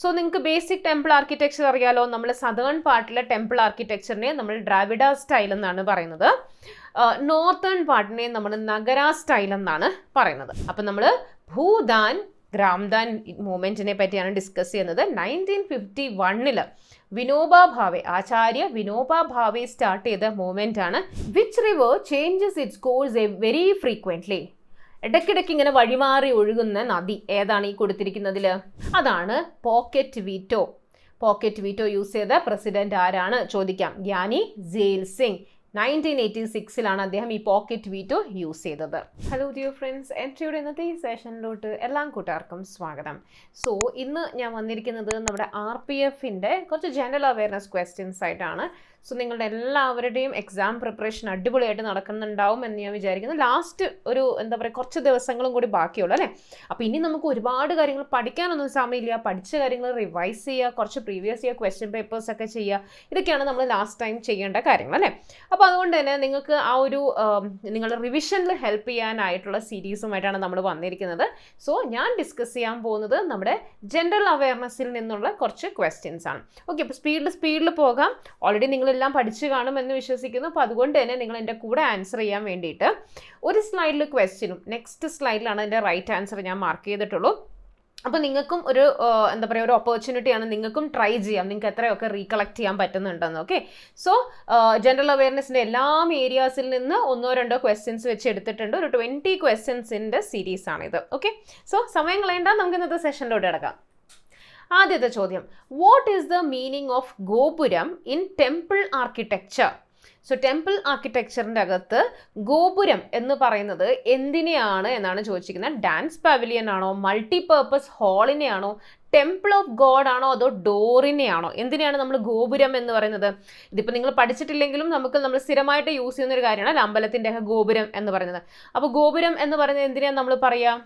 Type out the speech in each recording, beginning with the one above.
So നിങ്ങൾക്ക് basic temple architecture അറിയാലോ. നമ്മൾ സദേൺ പാർട്ടിലെ ടെമ്പിൾ ആർക്കിടെക്ചറിനെ നമ്മൾ ദ്രാവിഡ സ്റ്റൈൽ എന്നാണ് പറയുന്നത്. നോർത്തേൺ പാർട്ടിനെ നമ്മൾ നഗര സ്റ്റൈൽ എന്നാണ് പറയുന്നത്. അപ്പം നമ്മൾ ഭൂദാൻ ഗ്രാംദാൻ മൂവ്മെന്റിനെ പറ്റിയാണ് ഡിസ്കസ് ചെയ്യുന്നത്. 1951 വിനോബ ഭാവെ, ആചാര്യ വിനോബ ഭാവെ സ്റ്റാർട്ട് ചെയ്ത മൂവ്മെന്റ് ആണ്. Which river changes its course very frequently. ഇടയ്ക്കിടയ്ക്ക് ഇങ്ങനെ വഴിമാറി ഒഴുകുന്ന നദി ഏതാണ് ഈ കൊടുത്തിരിക്കുന്നതിൽ? അതാണ് pocket veto. Pocket veto use ചെയ്ത പ്രസിഡന്റ് ആരാണ് ചോദിക്കാം. ഗ്യാനി സെയിൽ സിംഗ്. 1986 അദ്ദേഹം ഈ പോക്കറ്റ് വീറ്റോ യൂസ് ചെയ്തത്. ഹലോ ഡിയർ ഫ്രണ്ട്സ്, എൻട്രിയുടെ ഇന്നത്തെ ഈ സെഷനിലോട്ട് എല്ലാ കൂട്ടുകാർക്കും സ്വാഗതം. സോ ഇന്ന് ഞാൻ വന്നിരിക്കുന്നത് നമ്മുടെ RPFന്റെ കുറച്ച് ജനറൽ അവയർനെസ് ക്വസ്റ്റ്യൻസ് ആയിട്ടാണ്. സോ നിങ്ങളുടെ എല്ലാവരുടെയും എക്സാം പ്രിപ്പറേഷൻ അടിപൊളിയായിട്ട് നടക്കുന്നുണ്ടാവും എന്ന് ഞാൻ വിചാരിക്കുന്നു. ലാസ്റ്റ് ഒരു കുറച്ച് ദിവസങ്ങളും കൂടി ബാക്കിയുള്ളൂ അല്ലേ. അപ്പോൾ ഇനി നമുക്ക് ഒരുപാട് കാര്യങ്ങൾ പഠിക്കാനൊന്നും സമയമില്ല. പഠിച്ച കാര്യങ്ങൾ റിവൈസ് ചെയ്യുക, കുറച്ച് പ്രീവിയസ് ഇയർ ക്വസ്റ്റ്യൻ പേപ്പേഴ്സ് ഒക്കെ ചെയ്യുക. ഇതൊക്കെയാണ് നമ്മൾ ലാസ്റ്റ് ടൈം ചെയ്യേണ്ട കാര്യങ്ങൾ അല്ലേ. അപ്പോൾ അതുകൊണ്ട് തന്നെ നിങ്ങൾക്ക് ആ ഒരു നിങ്ങളുടെ റിവിഷനിൽ ഹെൽപ്പ് ചെയ്യാനായിട്ടുള്ള സീരീസുമായിട്ടാണ് നമ്മൾ വന്നിരിക്കുന്നത്. സോ ഞാൻ ഡിസ്കസ് ചെയ്യാൻ പോകുന്നത് നമ്മുടെ ജനറൽ അവയർനെസ്സിൽ നിന്നുള്ള കുറച്ച് ക്വസ്റ്റ്യൻസ് ആണ്. ഓക്കെ, അപ്പോൾ സ്പീഡിൽ പോകാം. ഓൾറെഡി നിങ്ങളെല്ലാം പഠിച്ചു കാണുമെന്ന് വിശ്വസിക്കുന്നു. അപ്പോൾ അതുകൊണ്ട് തന്നെ നിങ്ങൾ എൻ്റെ കൂടെ ആൻസർ ചെയ്യാൻ വേണ്ടിയിട്ട് ഒരു സ്ലൈഡിൽ ക്വസ്റ്റ്യനും നെക്സ്റ്റ് സ്ലൈഡിലാണ് അതിൻ്റെ റൈറ്റ് ആൻസർ ഞാൻ മാർക്ക് ചെയ്തിട്ടുള്ളൂ. അപ്പോൾ നിങ്ങൾക്കും ഒരു ഒരു ഓപ്പർച്യൂണിറ്റിയാണ്. നിങ്ങൾക്കും ട്രൈ ചെയ്യാം, നിങ്ങൾക്ക് എത്രയൊക്കെ റീകളക്ട് ചെയ്യാൻ പറ്റുന്നുണ്ടെന്ന്. ഓക്കെ, സോ ജനറൽ അവയർനെസ്സിൻ്റെ എല്ലാ ഏരിയാസിൽ നിന്ന് 1-2 ക്വസ്റ്റ്യൻസ് വെച്ച് എടുത്തിട്ടുണ്ട്. ഒരു 20 ക്വസ്റ്റ്യൻസിൻ്റെ സീരീസാണിത്. ഓക്കെ, സോ സമയം കളയണ്ട, നമുക്ക് ഇന്നത്തെ സെഷനിലോട്ട് കിടക്കാം. ആദ്യത്തെ ചോദ്യം, what is the meaning of gopuram in temple architecture? So temple ആർക്കിടെക്ചറിൻ്റെ അകത്ത് ഗോപുരം എന്ന് പറയുന്നത് എന്തിനെയാണ് എന്നാണ് ചോദിച്ചിരിക്കുന്നത്. ഡാൻസ് പവലിയൻ ആണോ, മൾട്ടിപർപ്പസ് ഹാളിനെയാണോ, ടെമ്പിൾ ഓഫ് ഗോഡ് ആണോ, അതോ ഡോറിനെയാണോ? എന്തിനാണ് നമ്മൾ ഗോപുരം എന്ന് പറയുന്നത്? ഇതിപ്പോൾ നിങ്ങൾ പഠിച്ചിട്ടില്ലെങ്കിലും നമ്മൾ സ്ഥിരമായിട്ട് യൂസ് ചെയ്യുന്ന ഒരു കാര്യമാണ് അമ്പലത്തിൻ്റെ ഗോപുരം എന്ന് പറയുന്നത്. അപ്പോൾ ഗോപുരം എന്ന് പറയുന്നത് എന്തിനാണ് നമ്മൾ പറയുക?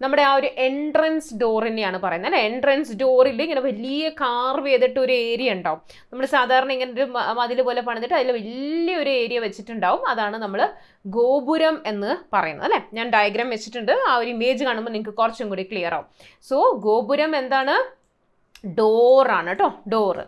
നമ്മുടെ ആ ഒരു എൻട്രൻസ് ഡോറിനെയാണ് പറയുന്നത് അല്ലേ. എൻട്രൻസ് ഡോറിൽ ഇങ്ങനെ വലിയ കാർവ് ചെയ്തിട്ട് ഒരു ഏരിയ ഉണ്ടാവും. നമ്മൾ സാധാരണ ഇങ്ങനെ ഒരു മതിൽ പോലെ പണിതിട്ട് അതിൽ വലിയൊരു ഏരിയ വെച്ചിട്ടുണ്ടാവും. അതാണ് നമ്മൾ ഗോപുരം എന്ന് പറയുന്നത് അല്ലേ. ഞാൻ ഡയഗ്രാം വെച്ചിട്ടുണ്ട്, ആ ഒരു ഇമേജ് കാണുമ്പോൾ നിങ്ങൾക്ക് കുറച്ചും കൂടി ക്ലിയർ ആവും. സോ ഗോപുരം എന്താണ്? ഡോറാണ് കേട്ടോ, door.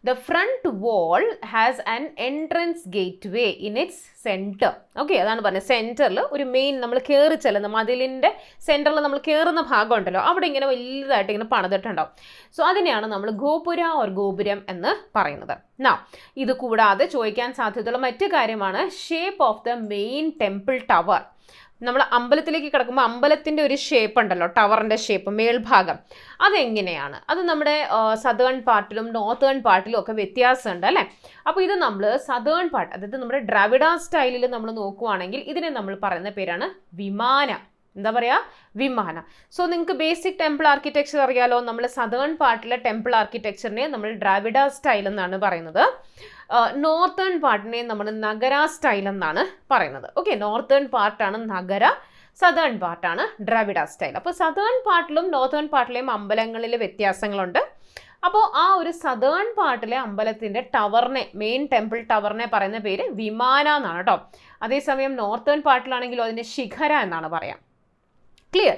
The front wall has an entrance gateway in its center. Okay, അതാണ് പറഞ്ഞത്. സെൻറ്ററിൽ ഒരു മെയിൻ നമ്മൾ കയറി ചെല്ലുന്ന മതിലിൻ്റെ സെൻറ്ററിൽ നമ്മൾ കയറുന്ന ഭാഗം ഉണ്ടല്ലോ, അവിടെ ഇങ്ങനെ വലുതായിട്ട് ഇങ്ങനെ പണിതിട്ടുണ്ടാവും. സോ അതിനെയാണ് നമ്മൾ ഗോപുര ഓർ ഗോപുരം എന്ന് പറയുന്നത്. ഇത് കൂടാതെ ചോദിക്കാൻ സാധ്യതയുള്ള മറ്റു കാര്യമാണ് shape of the main temple tower. നമ്മൾ അമ്പലത്തിലേക്ക് കിടക്കുമ്പോൾ അമ്പലത്തിൻ്റെ ഒരു ഷേപ്പ് ഉണ്ടല്ലോ, ടവറിൻ്റെ ഷേപ്പ്, മേൽഭാഗം, അതെങ്ങനെയാണ്? അത് നമ്മുടെ സദേൺ പാർട്ടിലും നോർത്തേൺ പാർട്ടിലും ഒക്കെ വ്യത്യാസമുണ്ട് അല്ലേ. അപ്പോൾ ഇത് നമ്മൾ സദേൺ പാർട്ട്, അതായത് നമ്മുടെ ദ്രാവിഡ സ്റ്റൈലിൽ നമ്മൾ നോക്കുവാണെങ്കിൽ ഇതിനെ നമ്മൾ പറയുന്ന പേരാണ് വിമാന. എന്താ പറയുക? വിമാന. സോ നിങ്ങൾക്ക് ബേസിക് ടെമ്പിൾ ആർക്കിടെക്ചർ അറിയാലോ. നമ്മൾ സദേൺ പാർട്ടിലെ ടെമ്പിൾ ആർക്കിടെക്ചറിനെ നമ്മൾ ദ്രാവിഡ സ്റ്റൈൽ എന്നാണ് പറയുന്നത്. നോർത്തേൺ പാർട്ടിനെ നമ്മൾ നഗര സ്റ്റൈൽ എന്നാണ് പറയുന്നത്. ഓക്കെ, നോർത്തേൺ പാർട്ടാണ് നഗര, സദേൺ പാർട്ടാണ് ദ്രാവിഡ സ്റ്റൈൽ. അപ്പോൾ സദേൺ പാർട്ടിലും നോർത്തേൺ പാർട്ടിലെയും അമ്പലങ്ങളിൽ വ്യത്യാസങ്ങളുണ്ട്. അപ്പോൾ ആ ഒരു സദേൺ പാർട്ടിലെ അമ്പലത്തിൻ്റെ ടവറിനെ, മെയിൻ ടെമ്പിൾ ടവറിനെ പറയുന്ന പേര് വിമാന എന്നാണ് കേട്ടോ. അതേസമയം നോർത്തേൺ പാർട്ടിലാണെങ്കിലും അതിൻ്റെ ശിഖര എന്നാണ് പറയാം. ക്ലിയർ?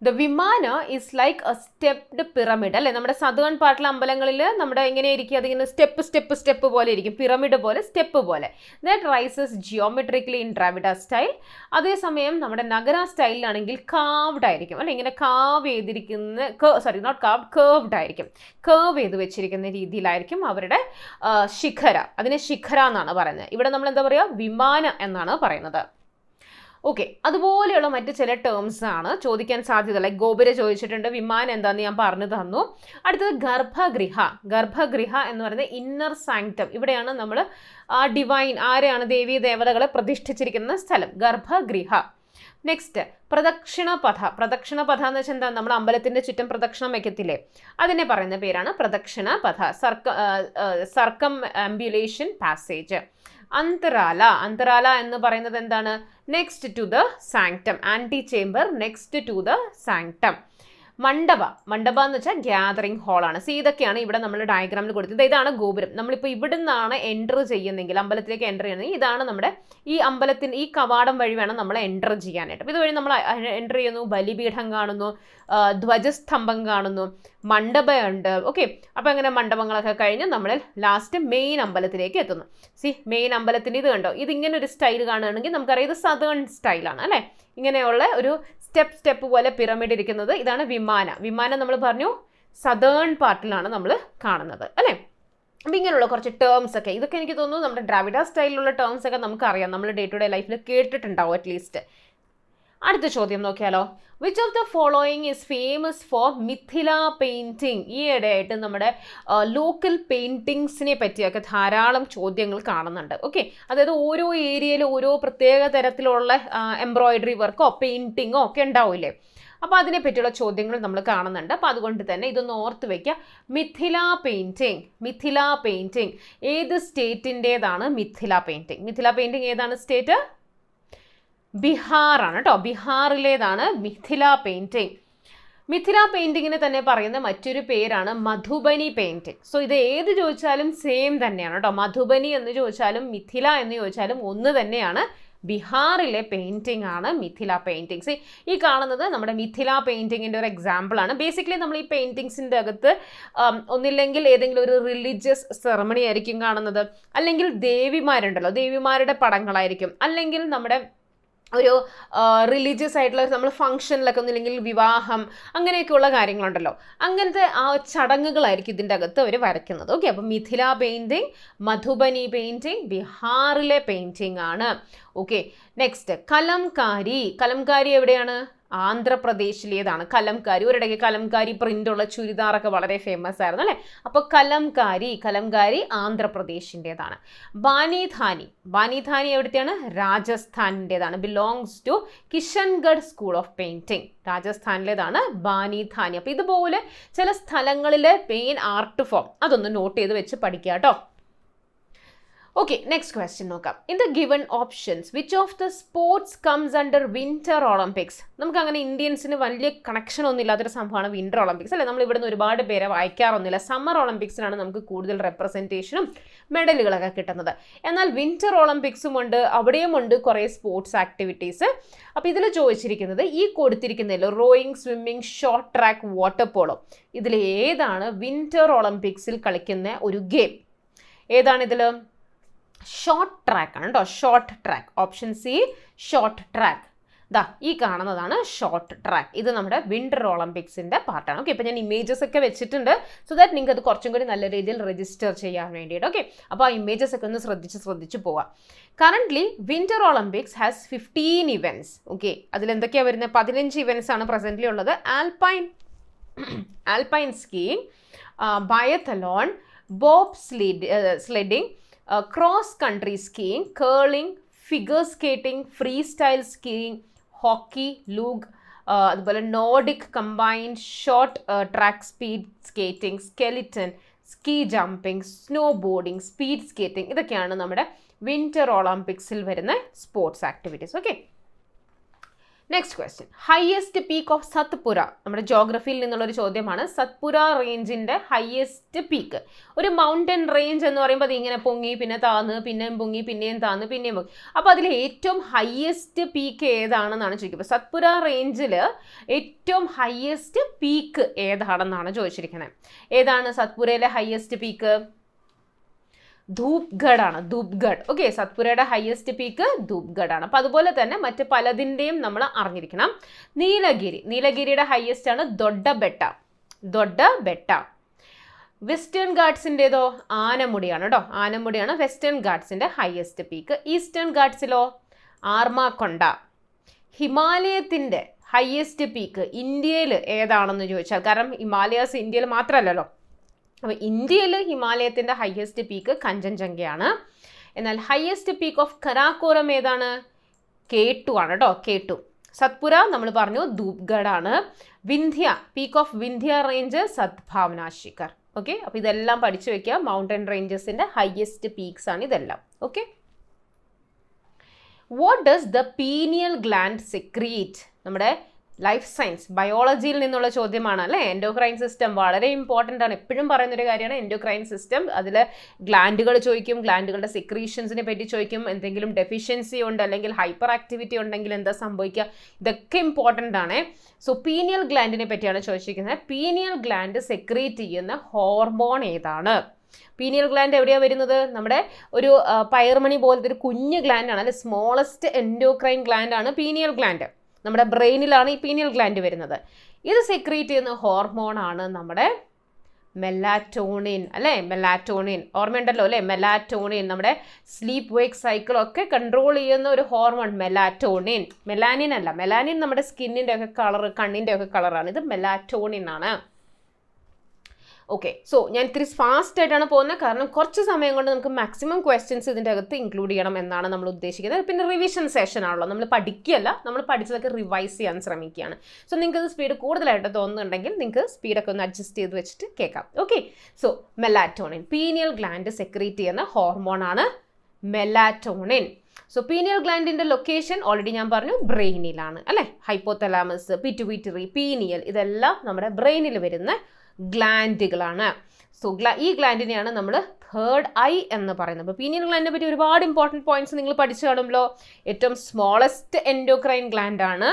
ദ വിമാന ഈസ് ലൈക്ക് എ സ്റ്റെപ്ഡ് പിറമിഡ് അല്ലേ. നമ്മുടെ സദേൺ പാർട്ടിലെ അമ്പലങ്ങളിൽ നമ്മുടെ എങ്ങനെയായിരിക്കും? അതിങ്ങനെ സ്റ്റെപ്പ് പോലെ ഇരിക്കും, പിറമിഡ് പോലെ, സ്റ്റെപ്പ് പോലെ. That rises geometrically in Dravida style. അതേസമയം നമ്മുടെ നഗര സ്റ്റൈലിലാണെങ്കിൽ കാവ്ഡ് ആയിരിക്കും അല്ലെ, ഇങ്ങനെ കാവ് ചെയ്തിരിക്കുന്ന, കേർവ്ഡ് ആയിരിക്കും, കേർവ് ചെയ്ത് വെച്ചിരിക്കുന്ന രീതിയിലായിരിക്കും അവരുടെ ശിഖര. അതിനെ ശിഖര എന്നാണ് പറയുന്നത്. ഇവിടെ നമ്മൾ എന്താ പറയുക? വിമാന എന്നാണ് പറയുന്നത്. ഓക്കെ, അതുപോലെയുള്ള മറ്റ് ചില ടേംസ് ആണ് ചോദിക്കാൻ സാധ്യത. ലൈക്ക് ഗോപുര ചോദിച്ചിട്ടുണ്ട്, വിമാനം എന്താണെന്ന് ഞാൻ പറഞ്ഞു തന്നു. അടുത്തത് ഗർഭഗൃഹ. ഗർഭഗൃഹ എന്ന് പറയുന്നത് ഇന്നർ സാങ്ക്ടം. ഇവിടെയാണ് നമ്മൾ ആ ഡിവൈൻ, ആരെയാണ് ദേവീ ദേവതകളെ പ്രതിഷ്ഠിച്ചിരിക്കുന്ന സ്ഥലം, ഗർഭഗൃഹ. നെക്സ്റ്റ് പ്രദക്ഷിണപഥ. പ്രദക്ഷിണപഥ എന്ന് വെച്ചാൽ എന്താ? നമ്മൾ അമ്പലത്തിൻ്റെ ചുറ്റും പ്രദക്ഷിണം വയ്ക്കത്തില്ലേ, അതിനെ പറയുന്ന പേരാണ് പ്രദക്ഷിണപഥ. സർക്കം ആംബുലേഷൻ പാസേജ്. അന്തരാല. അന്തരാല എന്ന് പറയുന്നത് എന്താണ്? Next to the sanctum, ante chamber next to the sanctum. Mandapa എന്ന് വെച്ചാൽ ഗ്യാതറിംഗ് ഹാളാണ്. സി ഇതൊക്കെയാണ് ഇവിടെ നമ്മൾ ഡയഗ്രാമിൽ കൊടുത്തത്. ഇതാണ് ഗോപുരം. നമ്മളിപ്പോൾ ഇവിടെ നിന്നാണ് എൻ്റർ ചെയ്യുന്നെങ്കിൽ, അമ്പലത്തിലേക്ക് എൻ്റർ ചെയ്യണമെങ്കിൽ ഇതാണ് നമ്മുടെ ഈ അമ്പലത്തിന് ഈ കവാടം വഴി വേണം നമ്മൾ എൻ്റർ ചെയ്യാനായിട്ട്. അപ്പോൾ ഇതുവഴി നമ്മൾ എൻ്റർ ചെയ്യുന്നു, ബലിപീഠം കാണുന്നു, ധ്വജസ്തംഭം കാണുന്നു, മണ്ഡപമുണ്ട്. ഓക്കെ, അപ്പോൾ അങ്ങനെ മണ്ഡപങ്ങളൊക്കെ കഴിഞ്ഞ് നമ്മൾ ലാസ്റ്റ് മെയിൻ അമ്പലത്തിലേക്ക് എത്തുന്നു. സി മെയിൻ അമ്പലത്തിൻ്റെ ഇത് കണ്ടോ, ഇതിങ്ങനെ ഒരു സ്റ്റൈൽ കാണുകയാണെങ്കിൽ നമുക്കറിയാം ഇത് സദേൺ സ്റ്റൈലാണ് അല്ലേ. ഇങ്ങനെയുള്ള ഒരു സ്റ്റെപ്പ് പോലെ പിരമിഡ് ഇരിക്കുന്നത് ഇതാണ് വിമാനം നമ്മൾ പറഞ്ഞു സദേൺ പാർട്ടിലാണ് നമ്മൾ കാണുന്നത് അല്ലേ. അപ്പം ഇങ്ങനെയുള്ള കുറച്ച് ടേംസ് ഒക്കെ, ഇതൊക്കെ എനിക്ക് തോന്നുന്നു നമ്മുടെ ദ്രാവിഡ സ്റ്റൈലിലുള്ള ടേംസ് ഒക്കെ നമുക്കറിയാം, നമ്മൾ ഡേ ടു ഡേ ലൈഫിൽ കേട്ടിട്ടുണ്ടാവും അറ്റ്ലീസ്റ്റ്. അടുത്ത ചോദ്യം നോക്കിയാലോ. Which of the following is famous for Mithila painting? ഈ ഇടയായിട്ട് നമ്മുടെ ലോക്കൽ പെയിൻറ്റിങ്സിനെ പറ്റിയൊക്കെ ധാരാളം ചോദ്യങ്ങൾ കാണുന്നുണ്ട്. ഓക്കെ, അതായത് ഓരോ ഏരിയയിൽ ഓരോ പ്രത്യേക തരത്തിലുള്ള എംബ്രോയിഡറി വർക്കോ പെയിൻറ്റിങ്ങോ ഒക്കെ ഉണ്ടാവില്ലേ. അപ്പോൾ അതിനെ പറ്റിയുള്ള ചോദ്യങ്ങൾ നമ്മൾ കാണുന്നുണ്ട്. അപ്പോൾ അതുകൊണ്ട് തന്നെ ഇതൊന്ന് ഓർത്ത് വയ്ക്കുക. മിഥില പെയിൻറ്റിങ് ഏത് സ്റ്റേറ്റിൻ്റേതാണ് മിഥില പെയിൻറ്റിങ് ഏതാണ് സ്റ്റേറ്റ്? ബീഹാറാണ് കേട്ടോ. ബീഹാറിലേതാണ് മിഥില പെയിൻറ്റിങ്ങിന് തന്നെ പറയുന്ന മറ്റൊരു പേരാണ് മധുബനി പെയിൻറ്റിങ്. സോ ഇത് ഏത് ചോദിച്ചാലും സെയിം തന്നെയാണ് കേട്ടോ. മധുബനി എന്ന് ചോദിച്ചാലും മിഥില എന്ന് ചോദിച്ചാലും ഒന്ന് തന്നെയാണ്. ബീഹാറിലെ പെയിൻറ്റിംഗ് ആണ് മിഥില പെയിൻറ്റിങ്സ്. ഈ കാണുന്നത് നമ്മുടെ മിഥില പെയിൻറ്റിങ്ങിൻ്റെ ഒരു എക്സാമ്പിളാണ്. ബേസിക്കലി നമ്മൾ ഈ പെയിൻറ്റിങ്സിൻ്റെ അകത്ത് ഒന്നില്ലെങ്കിൽ ഏതെങ്കിലും ഒരു റിലീജിയസ് സെറമണി ആയിരിക്കും കാണുന്നത്, അല്ലെങ്കിൽ ദേവിമാരുണ്ടല്ലോ, ദേവിമാരുടെ പടങ്ങളായിരിക്കും, അല്ലെങ്കിൽ നമ്മുടെ ഒരു റിലീജിയസ് ആയിട്ടുള്ള നമ്മൾ ഫംഗ്ഷനിലൊക്കെ ഒന്നില്ലെങ്കിൽ വിവാഹം അങ്ങനെയൊക്കെയുള്ള കാര്യങ്ങളുണ്ടല്ലോ, അങ്ങനത്തെ ആ ചടങ്ങുകളായിരിക്കും ഇതിൻ്റെ അകത്ത് അവർ വരയ്ക്കുന്നത്. ഓക്കെ, അപ്പം മിഥില പെയിൻറ്റിങ്, മധുബനി പെയിൻറ്റിങ് ബീഹാറിലെ പെയിൻറ്റിങ് ആണ്. ഓക്കെ, നെക്സ്റ്റ് കലംകാരി എവിടെയാണ്? ആന്ധ്രാപ്രദേശിലേതാണ് കലംകാരി. ഒരിടയ്ക്ക് കലംകാരി പ്രിൻ്റുള്ള ചുരിദാറൊക്കെ വളരെ ഫേമസ് ആയിരുന്നു അല്ലേ. അപ്പോൾ കലംകാരി ആന്ധ്രാപ്രദേശിൻ്റേതാണ്. ബാനിധാനി എവിടുത്തെയാണ്? രാജസ്ഥാനിൻ്റേതാണ്. Belongs to Kishangarh school of painting. രാജസ്ഥാനിലേതാണ് ബാനിധാനി. അപ്പോൾ ഇതുപോലെ ചില സ്ഥലങ്ങളിലെ മെയിൻ ആർട്ട് ഫോം അതൊന്ന് നോട്ട് ചെയ്ത് വെച്ച് പഠിക്കുക കേട്ടോ. ഓക്കെ, നെക്സ്റ്റ് ക്വസ്റ്റ്യൻ നോക്കാം. In the given options which of the sports comes under winter Olympics? നമുക്ക് അങ്ങനെ ഇന്ത്യൻസിന് വലിയ കണക്ഷൻ ഒന്നും ഇല്ലാത്തൊരു സംഭവമാണ് വിന്റർ ഒളിമ്പിക്സ് അല്ലേ. നമ്മൾ ഇവിടുന്ന് ഒരുപാട് പേരെ വായിക്കാറൊന്നുമില്ല. സമ്മർ ഒളിമ്പിക്സിനാണ് നമുക്ക് കൂടുതൽ റെപ്രസെൻറ്റേഷനും മെഡലുകളൊക്കെ കിട്ടുന്നത്. എന്നാൽ വിന്റർ ഒളിമ്പിക്സും ഉണ്ട്, അവിടെയും ഉണ്ട് കുറേ സ്പോർട്സ് ആക്ടിവിറ്റീസ്. അപ്പോൾ ഇതിൽ ചോദിച്ചിരിക്കുന്നത് ഈ കൊടുത്തിരിക്കുന്നതിൽ rowing, swimming, short track, water polo, ഇതിൽ ഏതാണ് വിന്റർ ഒളിമ്പിക്സിൽ കളിക്കുന്ന ഒരു ഗെയിം? ഏതാണിതിൽ? ഷോർട്ട് ട്രാക്ക് ആണ് കേട്ടോ. Short track, option C short track. ദാ ഈ കാണുന്നതാണ് ഷോർട്ട് ട്രാക്ക്. ഇത് നമ്മുടെ വിന്റർ ഒളിമ്പിക്സിൻ്റെ പാർട്ടാണ്. ഓക്കെ, ഇപ്പോൾ ഞാൻ ഇമേജസ് ഒക്കെ വെച്ചിട്ടുണ്ട് സോ ദാറ്റ് നിങ്ങൾക്ക് അത് കുറച്ചും കൂടി നല്ല രീതിയിൽ രജിസ്റ്റർ ചെയ്യാൻ വേണ്ടിയിട്ട്. ഓക്കെ, അപ്പോൾ ആ ഇമേജസ് ഒക്കെ ഒന്ന് ശ്രദ്ധിച്ച് പോവാം. Currently winter Olympics has 15 events. Okay, അതിലെന്തൊക്കെയാണ് വരുന്നത്? 15 ഇവൻറ്റ്സ് ആണ് പ്രസൻ്റ്ലി ഉള്ളത്. Alpine skiing, biathlon, bob sledding, cross country skiing, curling, figure skating, free style skiing, hockey, luge, അതുപോലെ Nordic combined, short track speed skating, skeleton, ski jumping, snow boarding, speed skating, ഇതൊക്കെയാണ് നമ്മുടെ winter ഒളിമ്പിക്സിൽ വരുന്ന sports activities. Okay, next question. Highest peak of Satpura. നമ്മുടെ ജോഗ്രഫിയിൽ നിന്നുള്ളൊരു ചോദ്യമാണ്. സത്പുര റേഞ്ചിൻ്റെ ഹയസ്റ്റ് പീക്ക്. ഒരു മൗണ്ടൻ റേഞ്ച് എന്ന് പറയുമ്പോൾ അത് ഇങ്ങനെ പൊങ്ങി പിന്നെ താന്ന് പിന്നെയും പൊങ്ങി പിന്നെയും താന്ന് പിന്നെയും പൊങ്ങി. അപ്പോൾ അതിൽ ഏറ്റവും ഹയസ്റ്റ് പീക്ക് ഏതാണെന്നാണ് ചോദിക്കുന്നത്. സത്പുര റേഞ്ചിൽ ഏറ്റവും ഹയസ്റ്റ് പീക്ക് ഏതാണെന്നാണ് ചോദിച്ചിരിക്കുന്നത്. ഏതാണ് സത്പുരയിലെ ഹയസ്റ്റ് പീക്ക്? ധൂപ്ഗഡ് ആണ്. ഓക്കെ, സത്പുരയുടെ ഹയസ്റ്റ് പീക്ക് ധൂപ്ഗഡ് ആണ്. അപ്പോൾ അതുപോലെ തന്നെ മറ്റ് പലതിൻ്റെയും നമ്മൾ അറിഞ്ഞിരിക്കണം. നീലഗിരിയുടെ ഹയസ്റ്റ് ആണ് ദൊഡ്ഡബെട്ട. വെസ്റ്റേൺ ഗാട്ട്സിൻ്റെതോ ആനമുടിയാണ് കേട്ടോ. ആനമുടിയാണ് വെസ്റ്റേൺ ഗാട്ട്സിൻ്റെ ഹയസ്റ്റ് പീക്ക്. ഈസ്റ്റേൺ ഗാട്ട്സിലോ ആർമാക്കൊണ്ട. ഹിമാലയത്തിൻ്റെ ഹയസ്റ്റ് പീക്ക് ഇന്ത്യയിൽ ഏതാണെന്ന് ചോദിച്ചാൽ, കാരണം ഹിമാലയാസ് ഇന്ത്യയിൽ മാത്രമല്ലല്ലോ, അപ്പോൾ ഇന്ത്യയിൽ ഹിമാലയത്തിൻ്റെ ഹയസ്റ്റ് പീക്ക് കഞ്ചൻജംഗയാണ്. എന്നാൽ ഹയസ്റ്റ് പീക്ക് ഓഫ് കരാക്കോറം ഏതാണ്? K2 ആണ് കേട്ടോ. K2. സത്പുര നമ്മൾ പറഞ്ഞു ധൂപ്ഗഡ് ആണ്. Peak of Vindhya range Sadbhavna Shikhar. Okay, അപ്പോൾ ഇതെല്ലാം പഠിച്ചു വെക്കുക. മൗണ്ടൻ റേഞ്ചസിൻ്റെ ഹയസ്റ്റ് പീക്സ് ആണ് ഇതെല്ലാം. Okay, what does the pineal gland secrete? നമ്മുടെ ലൈഫ് സയൻസ് ബയോളജിയിൽ നിന്നുള്ള ചോദ്യമാണ് അല്ലേ. എൻഡോക്രൈൻ സിസ്റ്റം വളരെ ഇമ്പോർട്ടൻ്റ് ആണ്, എപ്പോഴും പറയുന്നൊരു കാര്യമാണ് എൻഡോക്രൈൻ സിസ്റ്റം. അതിൽ ഗ്ലാൻഡുകൾ ചോദിക്കും, ഗ്ലാൻഡുകളുടെ സെക്രീഷൻസിനെ പറ്റി ചോദിക്കും, എന്തെങ്കിലും ഡെഫിഷ്യൻസി ഉണ്ട് അല്ലെങ്കിൽ ഹൈപ്പർ ആക്ടിവിറ്റി ഉണ്ടെങ്കിൽ എന്താ സംഭവിക്കുക, ഇതൊക്കെ ഇമ്പോർട്ടൻ്റ് ആണ്. സോ പീനിയൽ ഗ്ലാൻഡിനെ പറ്റിയാണ് ചോദിച്ചിരിക്കുന്നത്. പീനിയൽ ഗ്ലാൻഡ് സെക്രീറ്റ് ചെയ്യുന്ന ഹോർമോൺ ഏതാണ്? പീനിയൽ ഗ്ലാൻഡ് എവിടെയാണ് വരുന്നത്? നമ്മുടെ ഒരു പയർമണി പോലത്തെ ഒരു കുഞ്ഞ് ഗ്ലാൻഡാണ് അല്ലെ, സ്മോളസ്റ്റ് എൻഡോക്രൈൻ ഗ്ലാൻഡാണ് പീനിയൽ ഗ്ലാൻഡ്. നമ്മുടെ ബ്രെയിനിലാണ് ഈ പീനിയൽ ഗ്ലാൻഡ് വരുന്നത്. ഇത് സെക്രീറ്റ് ചെയ്യുന്ന ഹോർമോണാണ് നമ്മുടെ മെലാറ്റോണിൻ അല്ലേ. മെലാറ്റോണിൻ ഓർമ്മയുണ്ടല്ലോ അല്ലേ, മെലാറ്റോണിൻ നമ്മുടെ സ്ലീപ്പ് വേക്ക് സൈക്കിളൊക്കെ കൺട്രോൾ ചെയ്യുന്ന ഒരു ഹോർമോൺ മെലാറ്റോണിൻ. മെലാനിൻ അല്ല, മെലാനിൻ നമ്മുടെ സ്കിന്നിൻ്റെ ഒക്കെ കളർ, കണ്ണിൻ്റെ ഒക്കെ കളറാണ്. ഇത് മെലാറ്റോണിൻ ആണ്. ഓക്കെ, സോ ഞാൻ ഇത്തിരി ഫാസ്റ്റ് ആയിട്ടാണ് പോകുന്നത്, കാരണം കുറച്ച് സമയം കൊണ്ട് നമുക്ക് മാക്സിമം ക്വസ്റ്റ്യൻസ് ഇതിൻ്റെ അകത്ത് ഇൻക്ലൂഡ് ചെയ്യണം എന്നാണ് നമ്മൾ ഉദ്ദേശിക്കുന്നത്. പിന്നെ റിവിഷൻ സെഷൻ ആണല്ലോ, നമ്മൾ പഠിക്കുകയല്ല, നമ്മൾ പഠിച്ചതൊക്കെ റിവൈസ് ചെയ്യാൻ ശ്രമിക്കുകയാണ്. സോ നിങ്ങൾക്ക് ഇത് സ്പീഡ് കൂടുതലായിട്ട് തോന്നുന്നുണ്ടെങ്കിൽ നിങ്ങൾക്ക് സ്പീഡൊക്കെ ഒന്ന് അഡ്ജസ്റ്റ് ചെയ്ത് വെച്ചിട്ട് കേൾക്കാം. Okay, so melatonin pineal gland secrete ചെയ്യുന്ന ഹോർമോണാണ് മെലാറ്റോണിൻ. സോ പീനിയൽ ഗ്ലാൻഡിൻ്റെ ലൊക്കേഷൻ ഓൾറെഡി ഞാൻ പറഞ്ഞു, ബ്രെയിനിലാണ് അല്ലേ. ഹൈപ്പോതലാമസ്, പിറ്റുവിറ്ററി, പീനിയൽ ഇതെല്ലാം നമ്മുടെ ബ്രെയിനിൽ വരുന്ന ഗ്ലാൻഡുകളാണ്. സോ ഈ ഗ്ലാൻഡിനെയാണ് നമ്മൾ തേർഡ് ഐ എന്ന് പറയുന്നത്. അപ്പോൾ പീനിയൽ ഗ്ലാൻഡിനെ പറ്റി ഒരുപാട് ഇമ്പോർട്ടൻറ്റ് പോയിന്റ്സ് നിങ്ങൾ പഠിച്ചു കാണുമല്ലോ. ഏറ്റവും സ്മോളസ്റ്റ് എൻഡോക്രൈൻ ഗ്ലാൻഡാണ്,